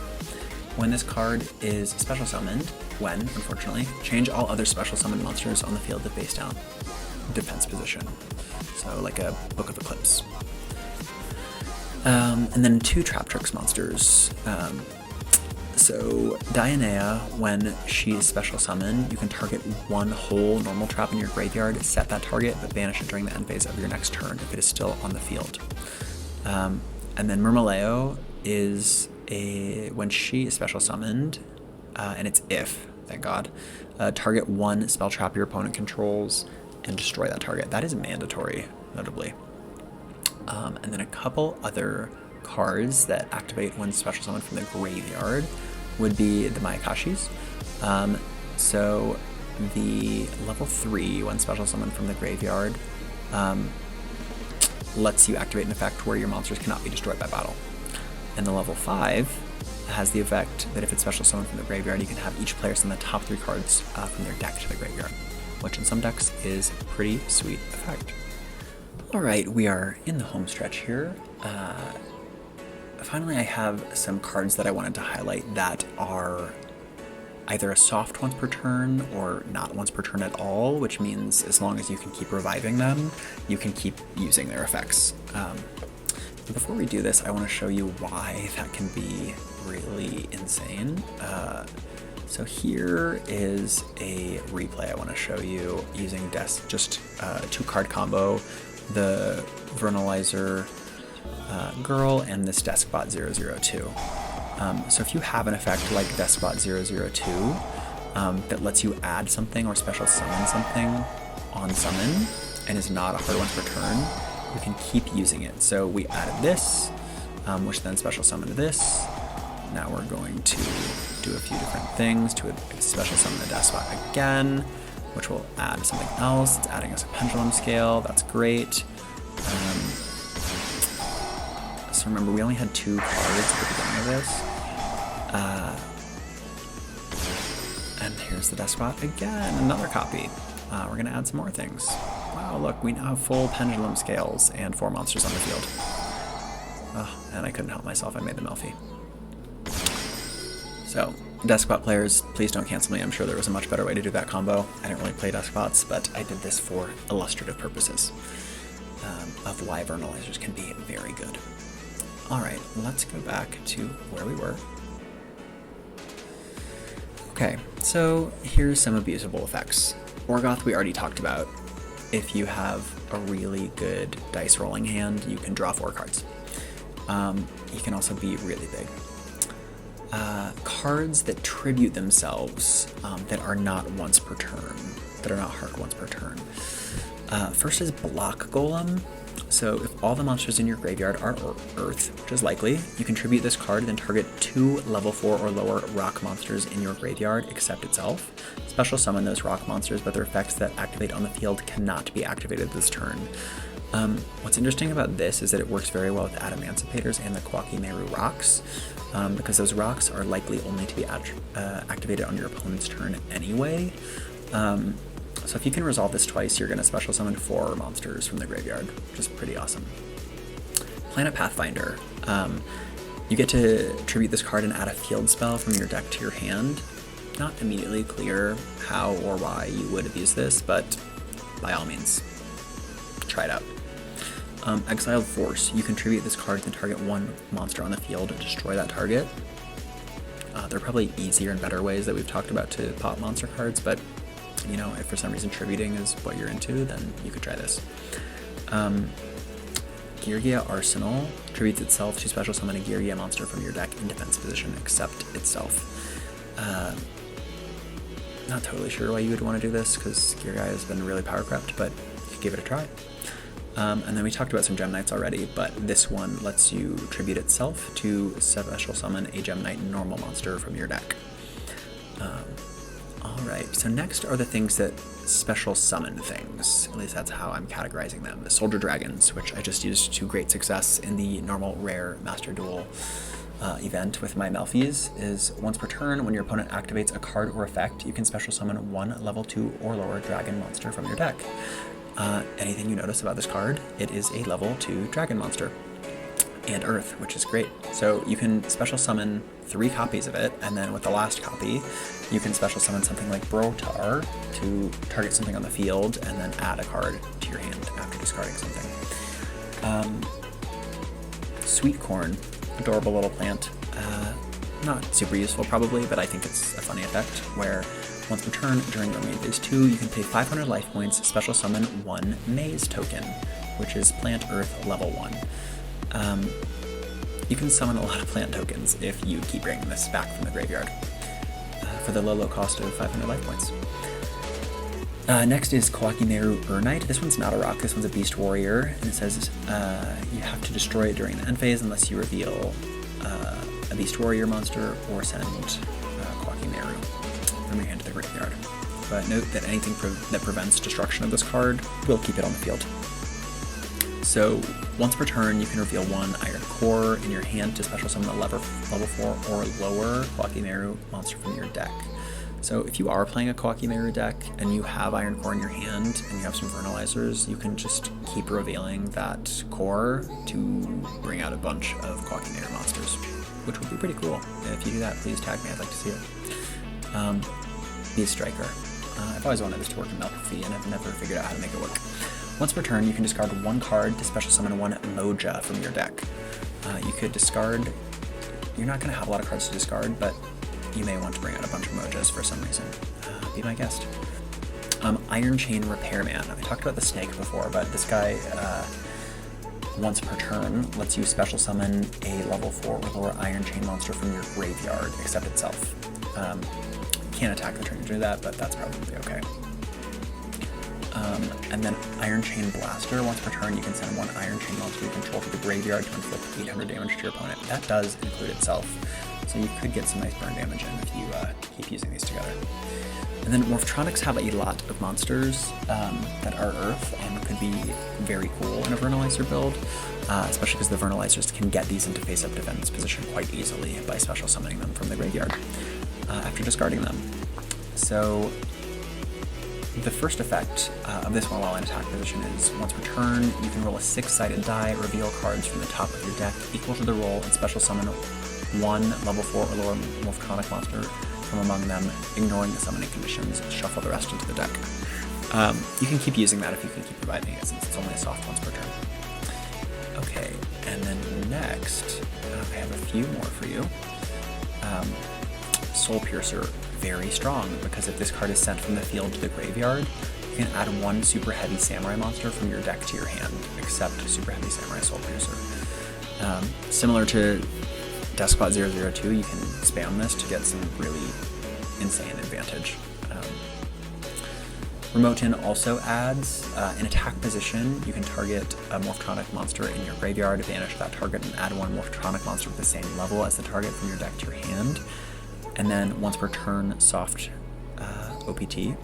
When this card is special summoned, unfortunately, change all other special summoned monsters on the field to face down defense position. So like a Book of Eclipse. And then 2 Traptrix monsters. So Dionea, when she is special summoned, you can target 1 whole normal trap in your graveyard, set that target, but banish it during the end phase of your next turn if it is still on the field. And then Murmileo is when she is special summoned, and it's if, thank God, target 1 spell trap your opponent controls and destroy that target. That is mandatory, notably. And then a couple other cards that activate when special summoned from the graveyard would be the Mayakashis. So the level 3, when special summoned from the graveyard, lets you activate an effect where your monsters cannot be destroyed by battle. And the level 5 has the effect that if it's special summoned from the graveyard, you can have each player send the top 3 cards from their deck to the graveyard, which in some decks is a pretty sweet effect. Alright, we are in the home stretch here. Finally, I have some cards that I wanted to highlight that are either a soft once per turn or not once per turn at all, which means as long as you can keep reviving them, you can keep using their effects. Before we do this, I want to show you why that can be really insane. So here is a replay I want to show you using just a 2-card combo, the Vernalizer girl and this Deskbot 002. So if you have an effect like Deskbot 002 that lets you add something or special summon something on summon and is not a hard once per turn, you can keep using it. So we added this, which then special summoned this. Now we're going to do a few different things to special summon the Deskbot again, which will add something else. It's adding us a pendulum scale. That's great. So remember, we only had 2 cards at the beginning of this. And here's the Deskbot again, another copy. We're going to add some more things. Wow, look, we now have full pendulum scales and 4 monsters on the field. Oh, and I couldn't help myself, I made the Melfi. So, Deskbot players, please don't cancel me. I'm sure there was a much better way to do that combo. I didn't really play Deskbots, but I did this for illustrative purposes of why Vernalizers can be very good. Alright, let's go back to where we were. Okay, so here's some abusable effects. Orgoth we already talked about. If you have a really good dice rolling hand, you can draw 4 cards. You can also be really big. cards that tribute themselves that are not once per turn, that are not Hark once per turn. First is Block Golem. So if all the monsters in your graveyard are Earth, which is likely, you can tribute this card, then target 2 level 4 or lower rock monsters in your graveyard except itself. Special summon those rock monsters, but their effects that activate on the field cannot be activated this turn. What's interesting about this is that it works very well with Adamancipators and the Kwakimeru rocks, because those rocks are likely only to be activated on your opponent's turn anyway. So if you can resolve this twice, you're going to special summon 4 monsters from the graveyard, which is pretty awesome. Planet Pathfinder. You get to tribute this card and add a field spell from your deck to your hand. Not immediately clear how or why you would abuse this, but by all means, try it out. Exiled Force. You can tribute this card and target 1 monster on the field and destroy that target. There are probably easier and better ways that we've talked about to pop monster cards, but you know, if for some reason tributing is what you're into, then you could try this. Girgia Arsenal tributes itself to special summon a Girgia monster from your deck in defense position except itself. Not totally sure why you would want to do this, because Girgia has been really power crept, but you could give it a try. And then we talked about some Gem Knights already, but this one lets you tribute itself to special summon a Gem Knight normal monster from your deck. Alright, so next are the things that special summon things. At least that's how I'm categorizing them. The Soldier Dragons, which I just used to great success in the normal rare Master Duel event with my Melfies, is once per turn, when your opponent activates a card or effect, you can special summon 1 level 2 or lower dragon monster from your deck. Anything you notice about this card, it is a level 2 dragon monster. And Earth, which is great. So you can special summon 3 copies of it, and then with the last copy, you can special summon something like Brotar to target something on the field, and then add a card to your hand after discarding something. Sweet Corn, adorable little plant. Not super useful probably, but I think it's a funny effect, where once per turn during your main phase 2, you can pay 500 life points, special summon 1 Maze token, which is Plant Earth level 1. You can summon a lot of plant tokens if you keep bringing this back from the graveyard for the low cost of 500 life points. Next is Kwakimeru Urnite. This one's not a rock, this one's a Beast Warrior, and it says you have to destroy it during the end phase unless you reveal a Beast Warrior monster or send Kwakimeru from your hand to the graveyard. But note that anything that prevents destruction of this card will keep it on the field. So once per turn, you can reveal 1 Iron Core in your hand to special summon a level 4 or lower Kwakimeru monster from your deck. So if you are playing a Kwakimeru deck and you have Iron Core in your hand and you have some Vernalizers, you can just keep revealing that core to bring out a bunch of Kwakimeru monsters, which would be pretty cool. If you do that, please tag me, I'd like to see it. Beast Striker. I've always wanted this to work in Melfies, and I've never figured out how to make it work. Once per turn, you can discard 1 card to special summon 1 Moja from your deck. You could discard, you're not going to have a lot of cards to discard, but you may want to bring out a bunch of Mojas for some reason. Be my guest. Iron Chain Repairman. I talked about the snake before, but this guy, once per turn, lets you special summon a level 4 or lower Iron Chain monster from your graveyard, except itself. Can't attack the turn to do that, but that's probably okay. And then Iron Chain Blaster. Once per turn, you can send 1 Iron Chain monster you control to the graveyard to inflict 800 damage to your opponent. That does include itself, so you could get some nice burn damage in if you keep using these together. And then Morphtronics have a lot of monsters that are Earth and could be very cool in a Vernalizer build, especially because the Vernalizers can get these into face-up defense position quite easily by special summoning them from the graveyard after discarding them. So the first effect of this one while in attack position is once per turn, you can roll a 6-sided die, reveal cards from the top of your deck equal to the roll, and special summon 1 level 4 or lower Morphtronic monster from among them, ignoring the summoning conditions, shuffle the rest into the deck. You can keep using that if you can keep reviving it, since it's only a soft once per turn. Okay, and then next, I have a few more for you. Soul Piercer, very strong, because if this card is sent from the field to the graveyard, you can add 1 Super Heavy Samurai monster from your deck to your hand, except Super Heavy Samurai Soul Piercer. Similar to Deskbot 002, you can spam this to get some really insane advantage. Remotin also adds an attack position. You can target a Morphtronic monster in your graveyard, banish that target, and add one Morphtronic monster with the same level as the target from your deck to your hand. And then once per turn, soft OPT.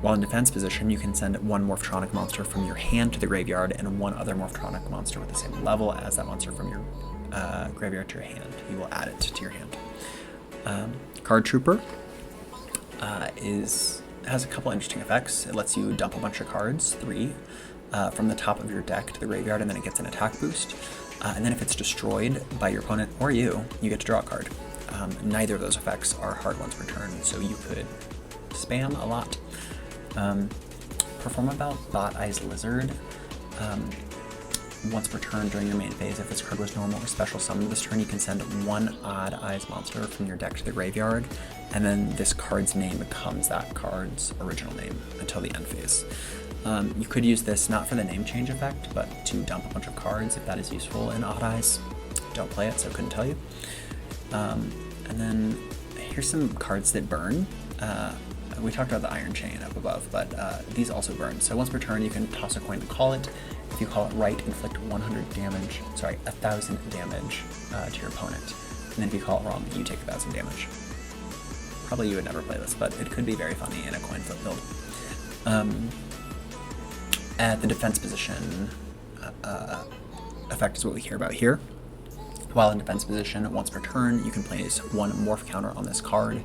While in defense position, you can send one Morphtronic monster from your hand to the graveyard and one other Morphtronic monster with the same level as that monster from your graveyard to your hand. You will add it to your hand. Card Trooper has a couple interesting effects. It lets you dump a bunch of cards, 3, from the top of your deck to the graveyard, and then it gets an attack boost. And then if it's destroyed by your opponent or you get to draw a card. Neither of those effects are hard ones per turn, so you could spam a lot. Perform about Bot Eyes Lizard. Once per turn during your main phase, if this card was normal or special summoned this turn, you can send one Odd Eyes monster from your deck to the graveyard, and then this card's name becomes that card's original name until the end phase. You could use this not for the name change effect, but to dump a bunch of cards if that is useful in Odd Eyes. Don't play it, so couldn't tell you. And then here's some cards that burn. We talked about the Iron Chain up above, but these also burn. So once per turn, you can toss a coin and call it. If you call it right, inflict 1,000 damage to your opponent. And then if you call it wrong, you take 1,000 damage. Probably you would never play this, but it could be very funny in a coin flip build. At the defense position, effect is what we care about here. While in defense position, once per turn, you can place one morph counter on this card.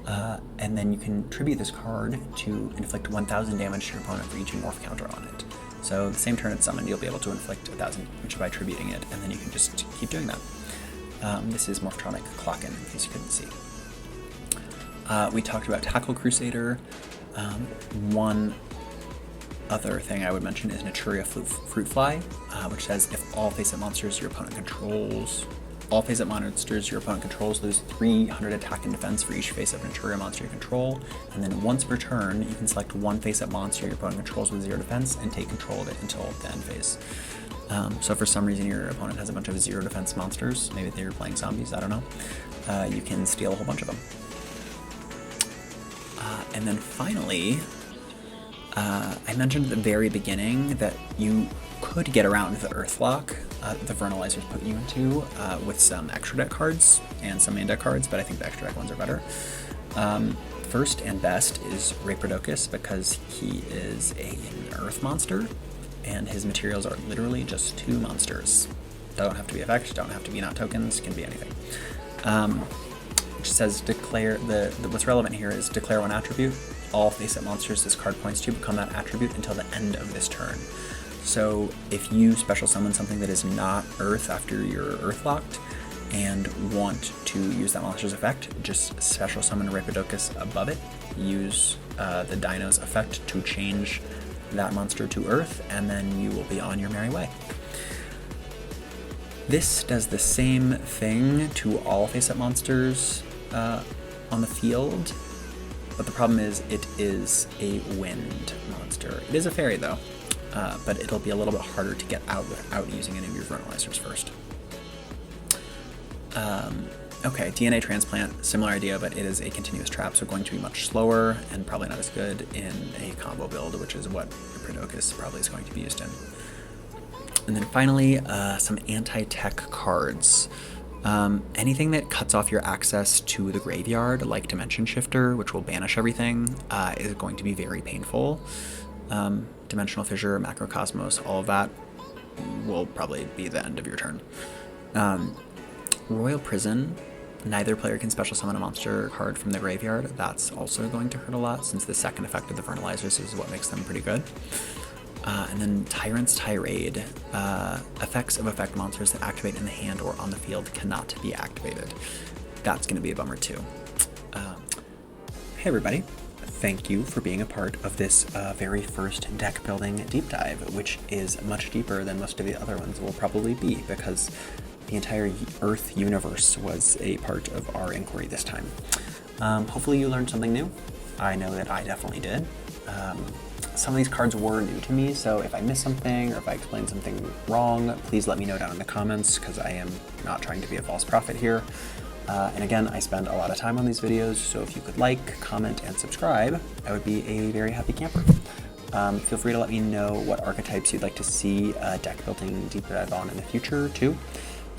And then you can tribute this card to inflict 1,000 damage to your opponent for each morph counter on it. So the same turn it's summoned, you'll be able to inflict 1,000 damage by tributing it, and then you can just keep doing that. This is Morphtronic Clocken, in case you couldn't see. We talked about Tackle Crusader. One other thing I would mention is Naturia Fruit Fly, which says if all face-up monsters your opponent controls lose 300 attack and defense for each face-up Naturia monster you control, and then once per turn, you can select one face-up monster your opponent controls with 0 defense and take control of it until the end phase. So if for some reason your opponent has a bunch of 0 defense monsters, maybe they're playing zombies, I don't know, you can steal a whole bunch of them. And then finally, I mentioned at the very beginning that you could get around the Earth lock the Vernalizers put you into with some extra deck cards and some main deck cards, but I think the extra deck ones are better. First and best is Raprodocus, because he is an Earth monster, and his materials are literally just 2 monsters. Don't have to be effect, don't have to be not tokens, can be anything. Which says declare, what's relevant here is declare 1 attribute. All face-up monsters this card points to become that attribute until the end of this turn. So if you special summon something that is not Earth after you're Earth locked and want to use that monster's effect, just special summon Raprodocus above it, use the Dino's effect to change that monster to Earth, and then you will be on your merry way. This does the same thing to all face-up monsters on the field, but the problem is it is a wind monster. It is a fairy though, but it'll be a little bit harder to get out without using any of your Vernalizers first. Okay, DNA transplant, similar idea, but it is a continuous trap, so going to be much slower and probably not as good in a combo build, which is what Raprodocus probably is going to be used in. And then finally, some anti-tech cards. Anything that cuts off your access to the graveyard, like Dimension Shifter, which will banish everything, is going to be very painful. Dimensional Fissure, Macrocosmos, all of that will probably be the end of your turn. Royal Prison, neither player can special summon a monster card from the graveyard. That's also going to hurt a lot, since the second effect of the Vernalizers is what makes them pretty good. And then Tyrant's Tirade. Effects of effect monsters that activate in the hand or on the field cannot be activated. That's going to be a bummer too. Hey everybody, thank you for being a part of this very first deck building deep dive, which is much deeper than most of the other ones will probably be, because the entire Earth universe was a part of our inquiry this time. Hopefully you learned something new. I know that I definitely did. some of these cards were new to me, so if I missed something or if I explained something wrong, please let me know down in the comments, because I am not trying to be a false prophet here. And again, I spend a lot of time on these videos, so if you could like, comment, and subscribe, I would be a very happy camper. Feel free to let me know what archetypes you'd like to see deck building deep dive on in the future too.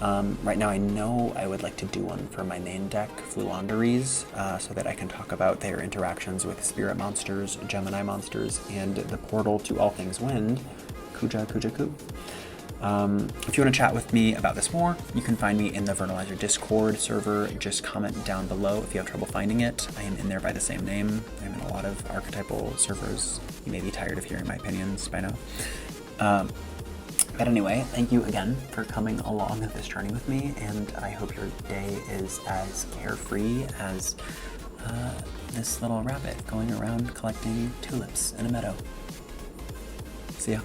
Right now I know I would like to do one for my main deck, Fluanderies, so that I can talk about their interactions with spirit monsters, Gemini monsters, and the portal to all things wind, Kuja Kuja Ku. If you want to chat with me about this more, you can find me in the Vernalizer Discord server. Just comment down below if you have trouble finding it. I am in there by the same name. I'm in a lot of archetypal servers. You may be tired of hearing my opinions by now. But anyway, thank you again for coming along this journey with me, and I hope your day is as carefree as this little rabbit going around collecting tulips in a meadow. See ya.